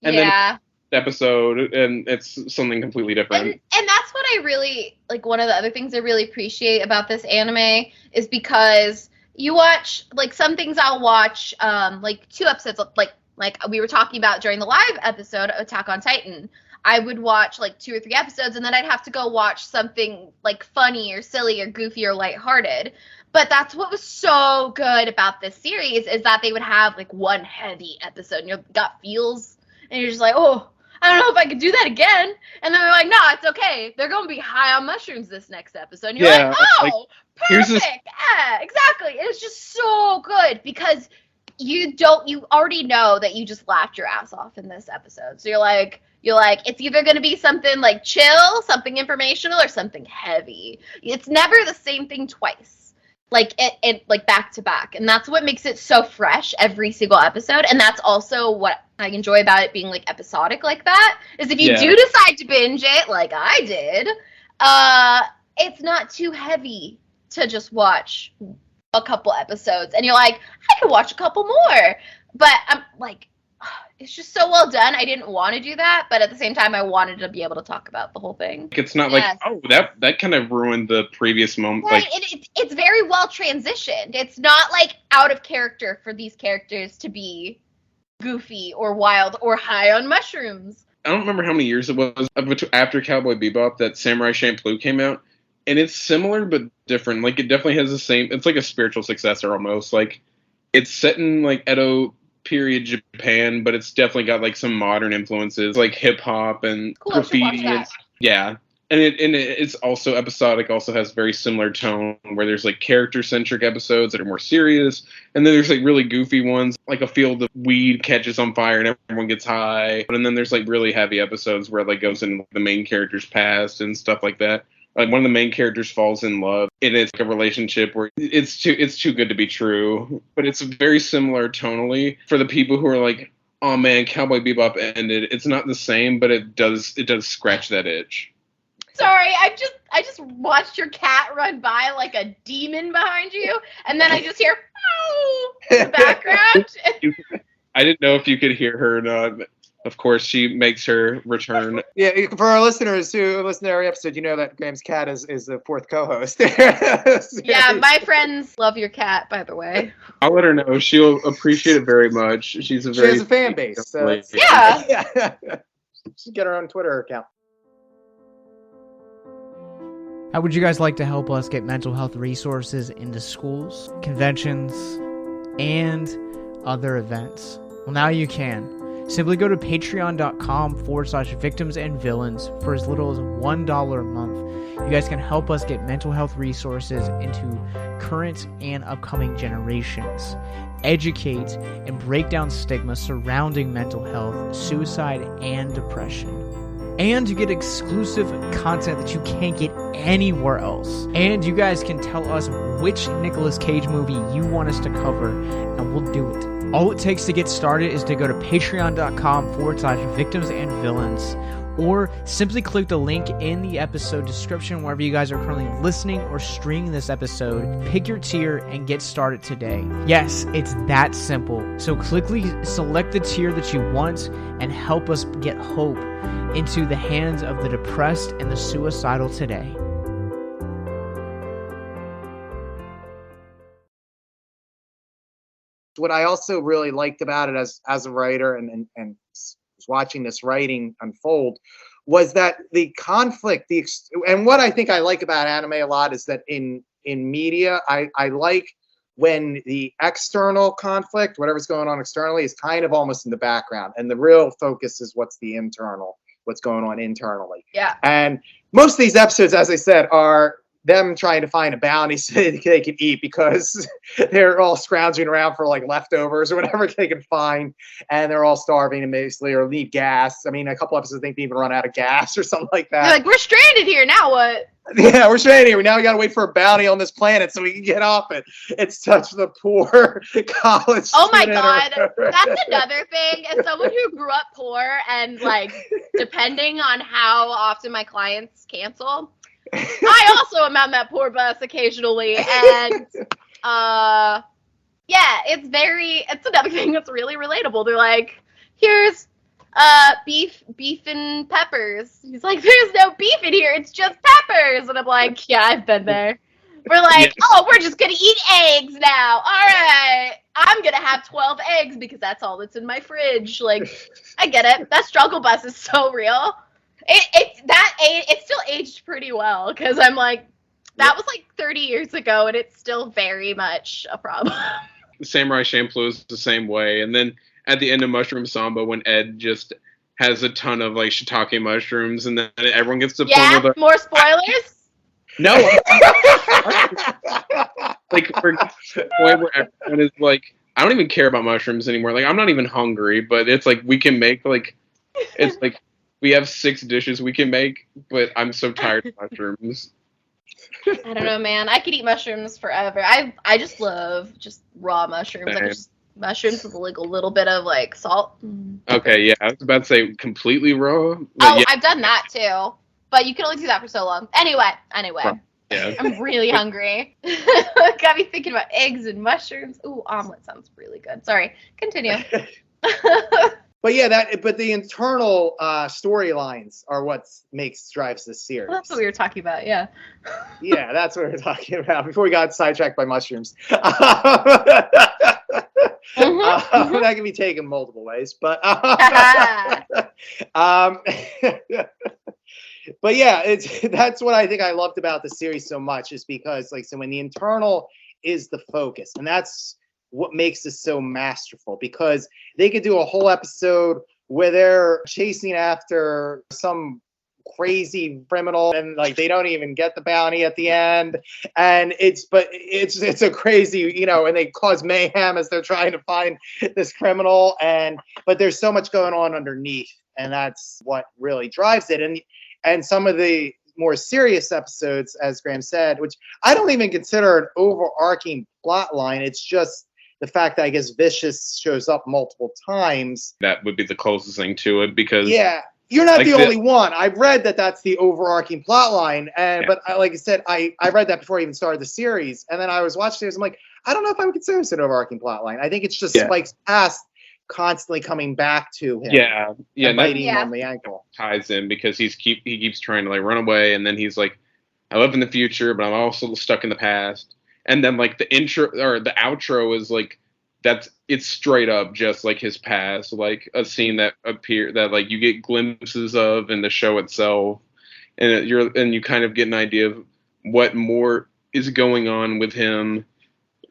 C: And then episode, and it's something completely different.
B: And that's what I really like. One of the other things I really appreciate about this anime is because you watch like some things I'll watch like 2 episodes like we were talking about during the live episode of Attack on Titan. I would watch like 2 or 3 episodes, and then I'd have to go watch something like funny or silly or goofy or lighthearted. But that's what was so good about this series, is that they would have like one heavy episode and your gut feels, and you're just like, oh, I don't know if I could do that again. And then they're like, no, it's okay. They're going to be high on mushrooms this next episode. And you're like, oh, perfect. Yeah, exactly. It's just so good because you already know that you just laughed your ass off in this episode. So you're like, it's either going to be something like chill, something informational, or something heavy. It's never the same thing twice. Like it like back to back. And that's what makes it so fresh every single episode. And that's also what I enjoy about it being like episodic like that, is if you do decide to binge it like I did, it's not too heavy to just watch a couple episodes and you're like, I could watch a couple more. But I'm like, it's just so well done. I didn't want to do that, but at the same time I wanted to be able to talk about the whole thing.
C: It's not like, oh, that kind of ruined the previous moment.
B: Right,
C: like,
B: and it's very well transitioned. It's not like out of character for these characters to be goofy or wild or high on mushrooms.
C: I don't remember how many years it was after Cowboy Bebop that Samurai Champloo came out, and it's similar but different. Like, it definitely has the same, it's like a spiritual successor almost. Like, it's set in like Edo period Japan, but it's definitely got like some modern influences, like hip hop and graffiti. And it's also episodic, also has very similar tone, where there's like character-centric episodes that are more serious, and then there's like really goofy ones, like a field of weed catches on fire and everyone gets high, and then there's like really heavy episodes where it like goes into the main character's past and stuff like that. Like one of the main characters falls in love, and it's like a relationship where it's too good to be true, but it's very similar tonally. For the people who are like, oh man, Cowboy Bebop ended, it's not the same, but it does scratch that itch.
B: Sorry, I just watched your cat run by like a demon behind you, and then I just hear in the background.
C: I didn't know if you could hear her or not. Of course, she makes her return.
A: Yeah, for our listeners who listen to every episode, you know that Graham's cat is the 4th co-host.
B: Yeah, my friends love your cat, by the way.
C: I'll let her know. She'll appreciate it very much. She has a
A: fan base. So
B: yeah.
A: She'll get her own Twitter account.
D: How would you guys like to help us get mental health resources into schools, conventions, and other events? Well, now you can. Simply go to patreon.com/victims and villains for as little as $1 a month. You guys can help us get mental health resources into current and upcoming generations, educate and break down stigma surrounding mental health, suicide, and depression. And you get exclusive content that you can't get anywhere else. And you guys can tell us which Nicolas Cage movie you want us to cover, and we'll do it. All it takes to get started is to go to patreon.com/victims and villains, or simply click the link in the episode description wherever you guys are currently listening or streaming this episode. Pick your tier and get started today. Yes, it's that simple. So quickly select the tier that you want and help us get hope into the hands of the depressed and the suicidal today.
A: What I also really liked about it as a writer and watching this writing unfold was that the conflict, and what I think I like about anime a lot is that in media, I like when the external conflict, whatever's going on externally, is kind of almost in the background, and the real focus is what's going on internally.
B: Yeah.
A: And most of these episodes, as I said, are them trying to find a bounty so they can eat, because they're all scrounging around for like leftovers or whatever they can find, and they're all starving and basically or need gas. I mean, a couple episodes I think they even run out of gas or something like that.
B: They're like, we're stranded here, now what?
A: Yeah, we're stranded here. Now we got to wait for a bounty on this planet so we can get off it. It's such the poor college.
B: Oh my God, that's another thing. As someone who grew up poor and like, depending on how often my clients cancel, I also am on that poor bus occasionally, and yeah, it's another thing that's really relatable. They're like, here's beef and peppers. He's like, there's no beef in here, it's just peppers. And I'm like, yeah, I've been there. We're like, oh, we're just gonna eat eggs now. All right, I'm gonna have 12 eggs because that's all that's in my fridge. Like, I get it. That struggle bus is so real. It still aged pretty well, because I'm like, that was like 30 years ago, and it's still very much a problem.
C: Samurai Champloo is the same way. And then at the end of Mushroom Samba, when Ed just has a ton of like shiitake mushrooms, and then everyone gets to
B: more spoilers.
C: No, like we're to the point where everyone is like, I don't even care about mushrooms anymore. Like, I'm not even hungry, but it's like we can make like, it's like we have 6 dishes we can make, but I'm so tired of mushrooms.
B: I don't know, man. I could eat mushrooms forever. I just love just raw mushrooms. Like, just mushrooms with like a little bit of like salt.
C: Okay, yeah, I was about to say completely raw.
B: Oh,
C: yeah.
B: I've done that too, but you can only do that for so long. Anyway,
C: Yeah.
B: I'm really hungry. Got me thinking about eggs and mushrooms. Ooh, omelet sounds really good. Sorry, continue.
A: But yeah, but the internal storylines are what drives this series.
B: Well, that's what we were talking about, yeah.
A: Yeah, that's what we were talking about before we got sidetracked by mushrooms. That can be taken multiple ways, but but yeah, that's what I think I loved about the series so much, is because, like, so when the internal is the focus, and that's what makes it so masterful, because they could do a whole episode where they're chasing after some crazy criminal and like they don't even get the bounty at the end, and it's a crazy, and they cause mayhem as they're trying to find this criminal, but there's so much going on underneath, and that's what really drives it. And some of the more serious episodes, as Graham said, which I don't even consider an overarching plot line, it's just the fact that I guess Vicious shows up multiple times.
C: That would be the closest thing to it, because
A: you're not the only one. I've read that that's the overarching plot line, but like I said, I read that before I even started the series, and then I was watching this. I'm like, I don't know if I would consider this an overarching plot line. I think it's just Spike's past constantly coming back to him. And biting him on the ankle.
C: Ties in, because he keeps trying to like run away, and then he's like, I live in the future, but I'm also stuck in the past. And then like the intro or the outro is like, it's straight up just like his past, like a scene that like you get glimpses of in the show itself, and you kind of get an idea of what more is going on with him,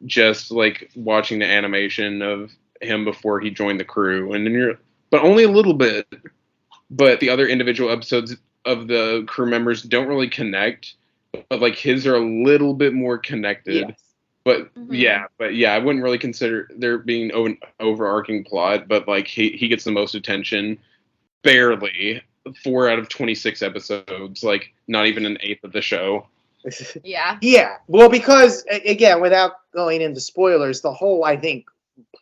C: just like watching the animation of him before he joined the crew. And then but only a little bit. But the other individual episodes of the crew members don't really connect. But like his are a little bit more connected.
A: Yes.
C: But yeah, I wouldn't really consider there being an overarching plot. But like he gets the most attention, barely 4 out of 26 episodes, like not even an eighth of the show.
B: Yeah.
A: Yeah. Well, because again, without going into spoilers, the whole I think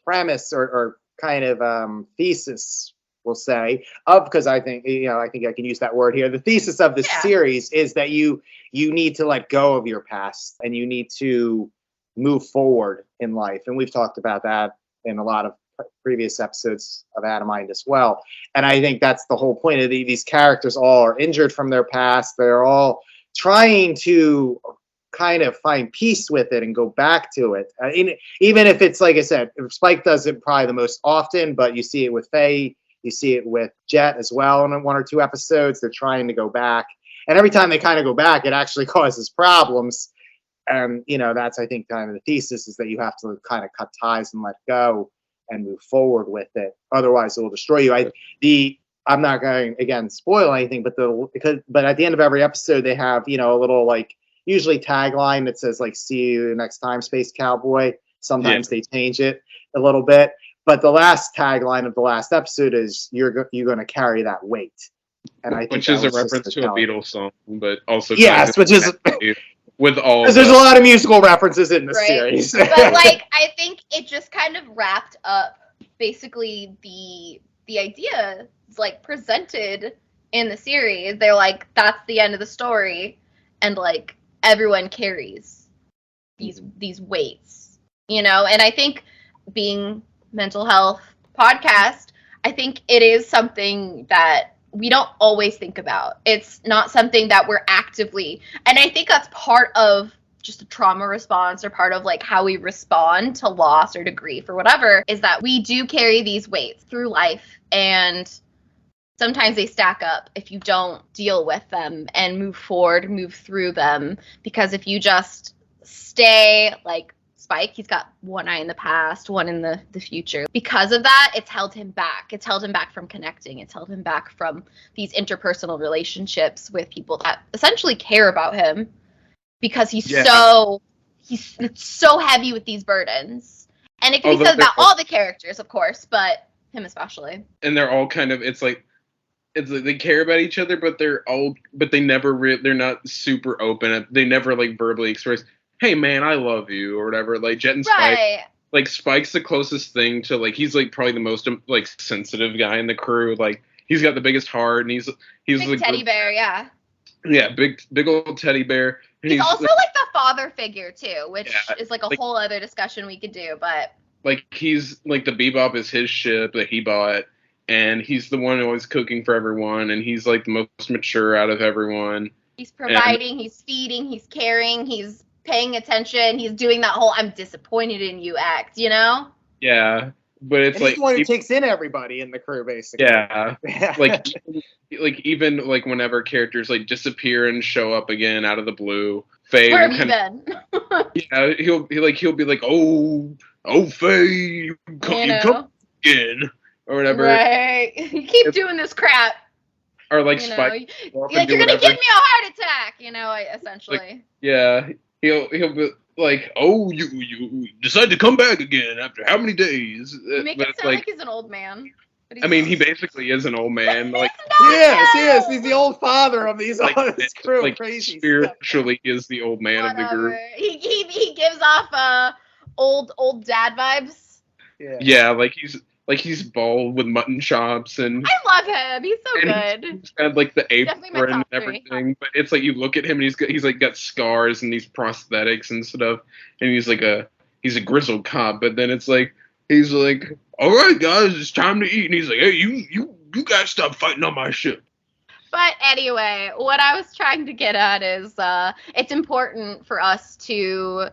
A: premise or kind of thesis, we'll say, of because I think I can use that word here. The thesis of this series is that you need to let go of your past and you need to move forward in life, and we've talked about that in a lot of previous episodes of Animind as well. And I think that's the whole point of these characters. All are injured from their past. They're all trying to kind of find peace with it and go back to it. Even if it's, like I said, Spike does it probably the most often, but you see it with Faye, you see it with Jet as well in 1 or 2 episodes. They're trying to go back. And every time they kind of go back, it actually causes problems. And, that's, I think, kind of the thesis is that you have to kind of cut ties and let go and move forward with it. Otherwise, it will destroy you. I'm not going again spoil anything, but at the end of every episode they have a little like usually tagline that says like "See you next time, Space Cowboy." Sometimes they change it a little bit, but the last tagline of the last episode is "You're going to carry that weight," and I think
C: which is a reference to a Beatles song, but also
A: yes, which is
C: with all
A: because there's a lot of musical references in this series.
B: But like I think it just kind of wrapped up basically the idea like presented in the series. They're like, that's the end of the story, and like everyone carries these weights, and I think being mental health podcast, I think it is something that we don't always think about. It's not something that we're actively, and I think that's part of just a trauma response or part of like how we respond to loss or to grief or whatever, is that we do carry these weights through life, and sometimes they stack up if you don't deal with them and move forward, move through them. Because if you just stay like Spike, he's got one eye in the past, one in the future. Because of that, it's held him back. It's held him back from connecting. It's held him back from these interpersonal relationships with people that essentially care about him, because he's so heavy with these burdens. And it can be said about all the characters, of course, but him especially.
C: And they're all kind of, it's like they care about each other, but they never they're not super open. They never like verbally express, "Hey man, I love you," or whatever. Like Jet and Spike, like Spike's the closest thing to like, he's like probably the most like sensitive guy in the crew. Like he's got the biggest heart, and he's
B: big
C: like
B: teddy bear, yeah,
C: big old teddy bear. And
B: he's also like the father figure too, which is like a whole other discussion we could do. But
C: like he's like, the Bebop is his ship that he bought, and he's the one always cooking for everyone, and he's like the most mature out of everyone.
B: He's providing, he's feeding, he's caring, he's paying attention, he's doing that whole "I'm disappointed in you" act,
C: Yeah, but it's like
A: he's the one who takes in everybody in the crew, basically.
C: Yeah, like even like whenever characters like disappear and show up again out of the blue, Faye.
B: Where have you been?
C: Yeah, he'll be like, "Oh, Faye, you come again," or whatever.
B: Right, you keep doing this crap.
C: Or like Spike,
B: like you're gonna give me a heart attack, essentially.
C: Like, yeah, he'll be like, "Oh, you decide to come back again after how many days?"
B: You make it sound like he's an old man.
C: I mean, he basically is an old man. Like,
A: yes, he's the old father of these this crew.
C: Like,
A: crazy
C: spiritually, he is the old man of the group.
B: He gives off old dad vibes.
C: Yeah, like he's bald with mutton chops, and
B: I love him. He's so good.
C: He's got like the apron and everything, but it's like you look at him and he's like got scars and these prosthetics and stuff, and he's a grizzled cop. But then it's like he's like, "All right, guys, it's time to eat," and he's like, "Hey, you guys stop fighting on my ship."
B: But anyway, what I was trying to get at is it's important for us to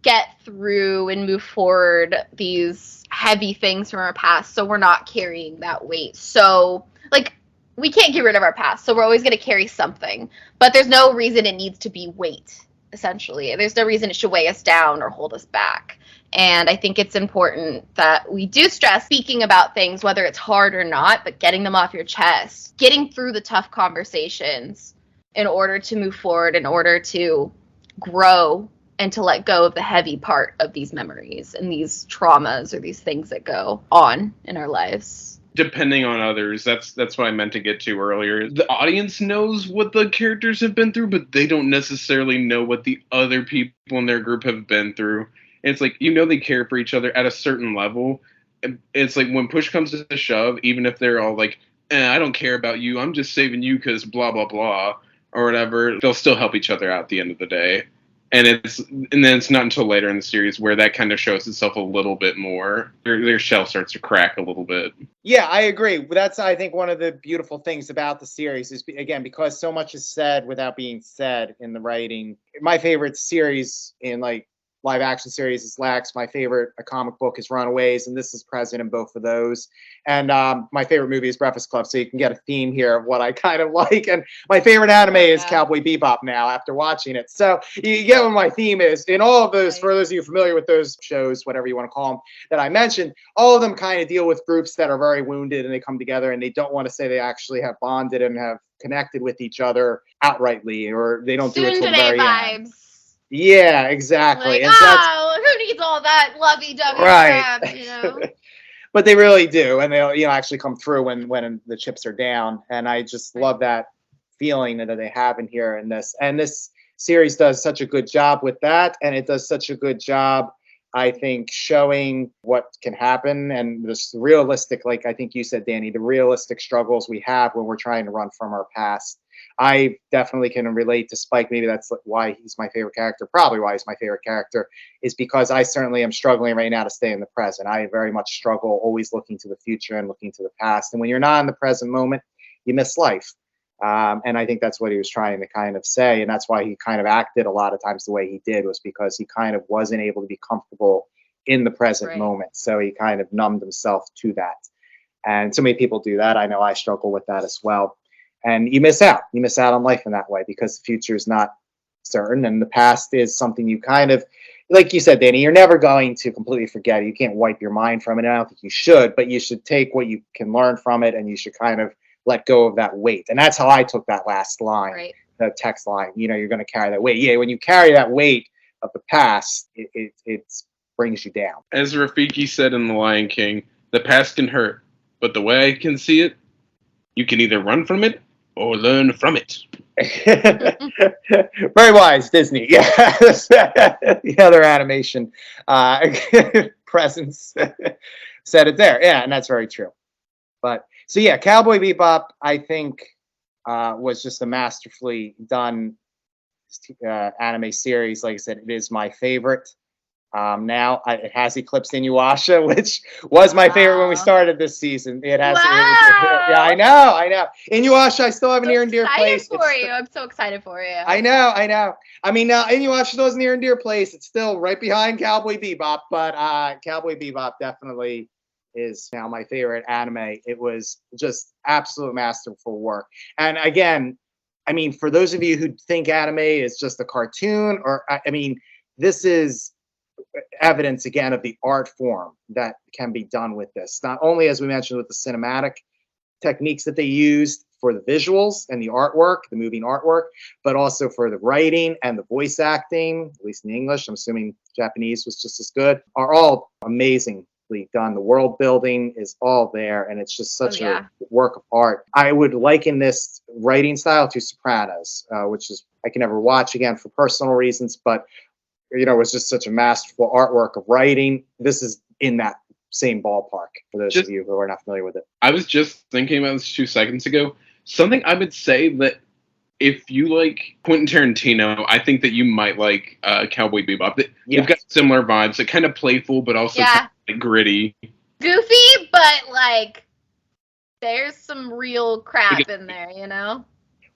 B: get through and move forward these heavy things from our past, so we're not carrying that weight. So like, we can't get rid of our past, so we're always going to carry something, but there's no reason it needs to be weight. Essentially, there's no reason it should weigh us down or hold us back. And I think it's important that we do stress speaking about things, whether it's hard or not, but getting them off your chest, getting through the tough conversations in order to move forward, in order to grow and to let go of the heavy part of these memories and these traumas or these things that go on in our lives.
C: Depending on others, that's what I meant to get to earlier. The audience knows what the characters have been through, but they don't necessarily know what the other people in their group have been through. And it's like, they care for each other at a certain level. It's like when push comes to shove, even if they're all like, I don't care about you, I'm just saving you because blah, blah, blah, or whatever, they'll still help each other out at the end of the day. And then it's not until later in the series where that kind of shows itself a little bit more. Their shell starts to crack a little bit.
A: Yeah, I agree. That's, I think, one of the beautiful things about the series is, again, because so much is said without being said in the writing. My favorite series in live action series is Lex. My favorite comic book is Runaways, and this is present in both of those. And my favorite movie is Breakfast Club, so you can get a theme here of what I kind of like. And my favorite anime is Cowboy Bebop now after watching it. So you get what my theme is. In all of those, for those of you familiar with those shows, whatever you want to call them, that I mentioned, all of them kind of deal with groups that are very wounded and they come together and they don't want to say they actually have bonded and have connected with each other outrightly, or they don't do it till the very end. Yeah, exactly.
B: Like, who needs all that lovey-dovey crap,
A: But they really do, and they'll actually come through when the chips are down. And I just love that feeling that they have in here in this. And this series does such a good job with that, and it does such a good job, I think, showing what can happen and this realistic, like I think you said, Danny, the realistic struggles we have when we're trying to run from our past. I definitely can relate to Spike. Maybe that's why he's my favorite character. Probably why he's my favorite character is because I certainly am struggling right now to stay in the present. I very much struggle always looking to the future and looking to the past. And when you're not in the present moment, you miss life. And I think that's what he was trying to kind of say. And that's why he kind of acted a lot of times the way he did, was because he kind of wasn't able to be comfortable in the present moment. So he kind of numbed himself to that. And so many people do that. I know I struggle with that as well. And you miss out. You miss out on life in that way because the future is not certain. And the past is something you kind of, like you said, Danny, you're never going to completely forget it. You can't wipe your mind from it. I don't think you should, but you should take what you can learn from it and you should kind of let go of that weight. And that's how I took that last line, the text line. You're going to carry that weight. Yeah, when you carry that weight of the past, it brings you down.
C: As Rafiki said in The Lion King, the past can hurt, but the way I can see it, you can either run from it or learn from it.
A: Very wise, Disney. Yes. The other animation presence said it there. Yeah, and that's very true. But so yeah, Cowboy Bebop, I think, was just a masterfully done anime series. Like I said, it is my favorite. Now it has eclipsed Inuyasha, which was my favorite when we started this season. It has. Yeah, I know. Inuyasha, I still have a near and dear place.
B: I'm so excited for you.
A: I know. I mean, now Inuyasha still has a near and dear place. It's still right behind Cowboy Bebop, but Cowboy Bebop definitely is now my favorite anime. It was just absolute masterful work. And again, I mean, for those of you who think anime is just a cartoon, or I mean, this is evidence again of the art form that can be done with this. Not only, as we mentioned, with the cinematic techniques that they used for the visuals and the artwork, the moving artwork, but also for the writing and the voice acting, at least in English. I'm assuming Japanese was just as good, are all amazingly done. The world building is all there, and it's just such a work of art. I would liken this writing style to Sopranos, which is I can never watch again for personal reasons, but it was just such a masterful artwork of writing. This is in that same ballpark for those of you who are not familiar with it.
C: I was just thinking about this 2 seconds ago. Something I would say that if you like Quentin Tarantino, I think that you might like Cowboy Bebop. They've got similar vibes. They're kind of playful, but also kind of gritty.
B: Goofy, but there's some real crap in there,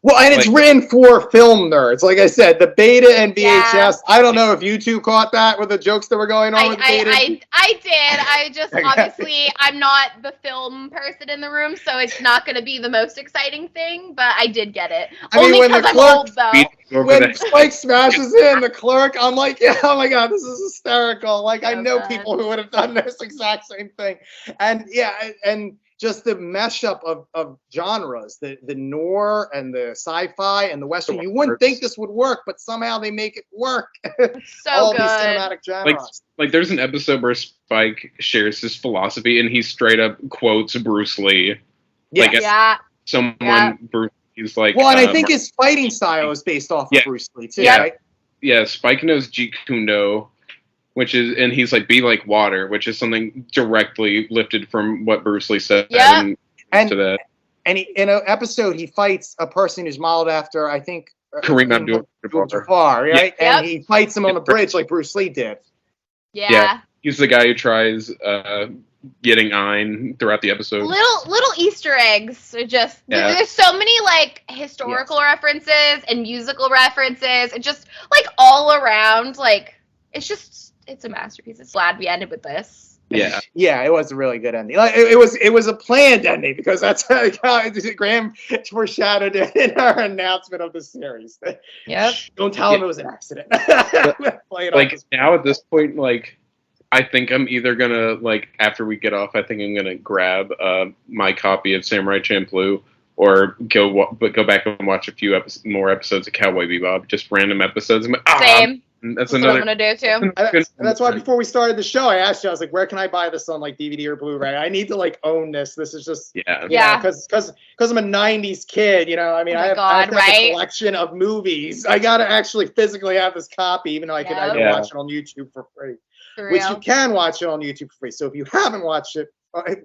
A: Well, and it's written for film nerds. Like I said, the beta and VHS.
B: Yeah.
A: I don't know if you two caught that with the jokes that were going on with the beta.
B: I did. I just, obviously, I'm not the film person in the room, so it's not going to be the most exciting thing, but I did get it. Only because I'm old, though.
A: When Spike smashes in the clerk, I'm like, yeah, oh my God, this is hysterical. Like, I know people who would have done this exact same thing. And yeah, and just the mashup of genres, the noir and the sci-fi and the western. You wouldn't think this would work, but somehow they make it work.
B: So
A: all
B: good.
A: these cinematic genres.
C: Like there's an episode where Spike shares his philosophy and he straight up quotes Bruce Lee. Bruce Lee's like.
A: Well, and I think his fighting style is based off of Bruce Lee too, right?
C: Yeah, Spike knows Jeet Kune Do, and he's like, be like water, which is something directly lifted from what Bruce Lee said.
A: And in an episode, he fights a person who's modeled after, I think,
C: Kareem Abdul-Jabbar,
A: right? Yeah. And he fights him on the bridge like Bruce Lee did.
B: Yeah.
C: He's the guy who tries getting Ein throughout the episode.
B: Little Easter eggs are just there's so many like historical references and musical references and just like all around like it's a masterpiece. It's glad we ended with this.
C: Yeah.
A: Yeah, it was a really good ending. Like, it was a planned ending because that's how Graham foreshadowed it in our announcement of the series.
B: Yep.
A: Don't tell him it was an accident.
C: Like now at this point, like I think I'm either gonna like after we get off, I think I'm gonna grab my copy of Samurai Champloo or go back and watch a few more episodes of Cowboy Bebop, just random episodes.
B: Same.
C: That's
B: what I'm gonna do too.
A: That's why before we started the show, I asked you, I was like, where can I buy this on like DVD or Blu-ray? I need to like own this. This is just because I'm a '90s kid, you know. I mean, I have a collection of movies. I gotta actually physically have this copy, even though I can watch it on YouTube for free. Which you can watch it on YouTube for free. So if you haven't watched it,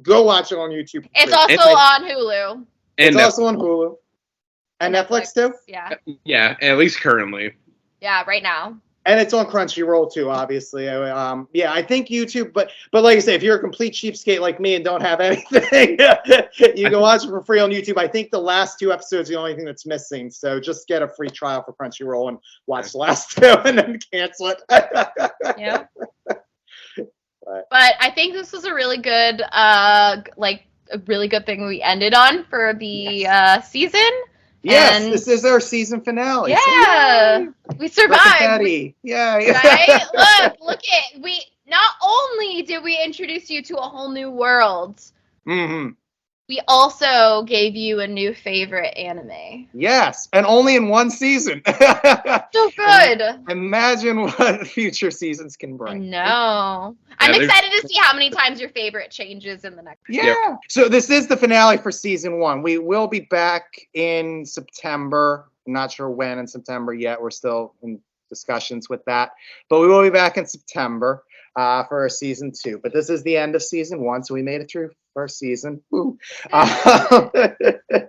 A: go watch it on YouTube.
B: It's also on Hulu.
A: It's also on Hulu. And Netflix too?
B: Yeah.
C: Yeah, at least currently.
B: Yeah, right now.
A: And it's on Crunchyroll too, obviously. I think YouTube, but like I say, if you're a complete cheapskate like me and don't have anything, you can watch it for free on YouTube. I think the last 2 episodes are the only thing that's missing. So just get a free trial for Crunchyroll and watch the last 2 and then cancel it.
B: Yeah. But I think this was a really good, a really good thing we ended on for the season.
A: Yes, this is our season finale.
B: Yeah, so we survived.
A: Yeah.
B: Right? Look at we. Not only did we introduce you to a whole new world, we also gave you a new favorite anime.
A: Yes, and only in 1 season.
B: So good.
A: Imagine what future seasons can bring.
B: No. I'm excited to see how many times your favorite changes in the next.
A: Yeah. So this is the finale for season 1. We will be back in September. I'm not sure when in September yet. We're still in discussions with that. But we will be back in September for season 2. But this is the end of season 1, so we made it through first season.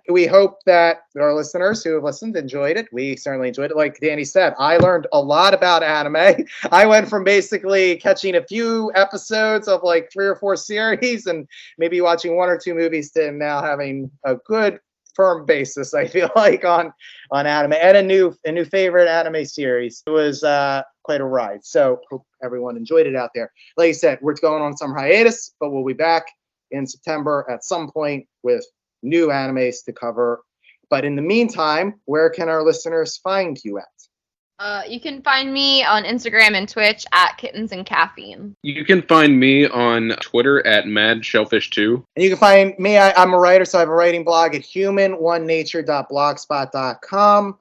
A: We hope that our listeners who have listened enjoyed it. We certainly enjoyed it. Like Danny said, I learned a lot about anime. I went from basically catching a few episodes of like 3 or 4 series and maybe watching 1 or 2 movies to now having a good firm basis, I feel like, on anime and a new favorite anime series. It was quite a ride. So hope everyone enjoyed it out there. Like I said, we're going on some hiatus, but we'll be back in September at some point with new animes to cover. But in the meantime, where can our listeners find you at?
B: You can find me on Instagram and Twitch at Kittens and Caffeine.
C: You can find me on Twitter at MadShellfish2.
A: And you can find me, I'm a writer, so I have a writing blog at humanOneNature.blogspot.com.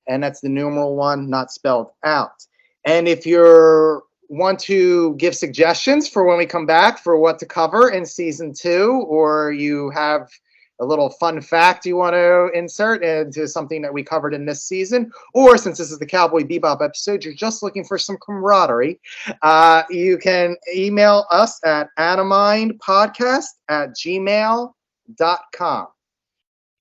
A: And that's the numeral 1, not spelled out. And if you want to give suggestions for when we come back for what to cover in season 2, or you have a little fun fact you want to insert into something that we covered in this season, or since this is the Cowboy Bebop episode, you're just looking for some camaraderie, you can email us at animindpodcast@gmail.com.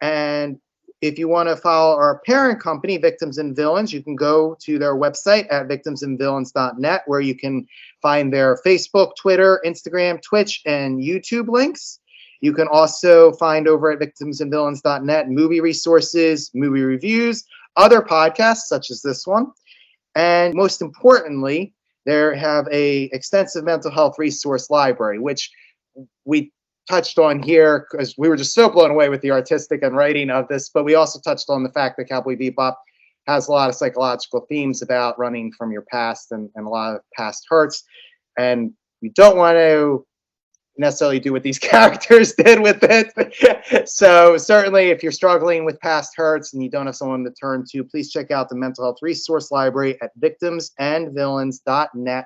A: And if you want to follow our parent company, Victims and Villains, you can go to their website at victimsandvillains.net, where you can find their Facebook, Twitter, Instagram, Twitch, and YouTube links. You can also find over at victimsandvillains.net movie resources, movie reviews, other podcasts such as this one. And most importantly, they have a extensive mental health resource library, which we touched on here because we were just so blown away with the artistic and writing of this. But we also touched on the fact that Cowboy Bebop has a lot of psychological themes about running from your past and a lot of past hurts. And you don't want to necessarily do what these characters did with it. So certainly if you're struggling with past hurts and you don't have someone to turn to, please check out the mental health resource library at victimsandvillains.net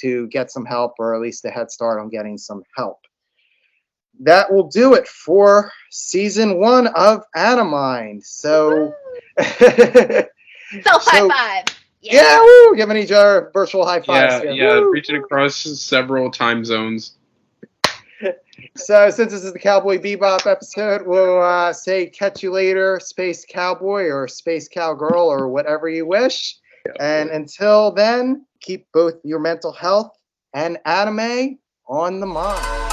A: to get some help, or at least a head start on getting some help. That will do it for season 1 of Animind. So
B: high five.
A: Yeah, woo, giving each other virtual high fives.
C: Yeah, reaching across several time zones.
A: So since this is the Cowboy Bebop episode, we'll say catch you later, Space Cowboy or Space Cowgirl or whatever you wish. And until then, keep both your mental health and anime on the mind.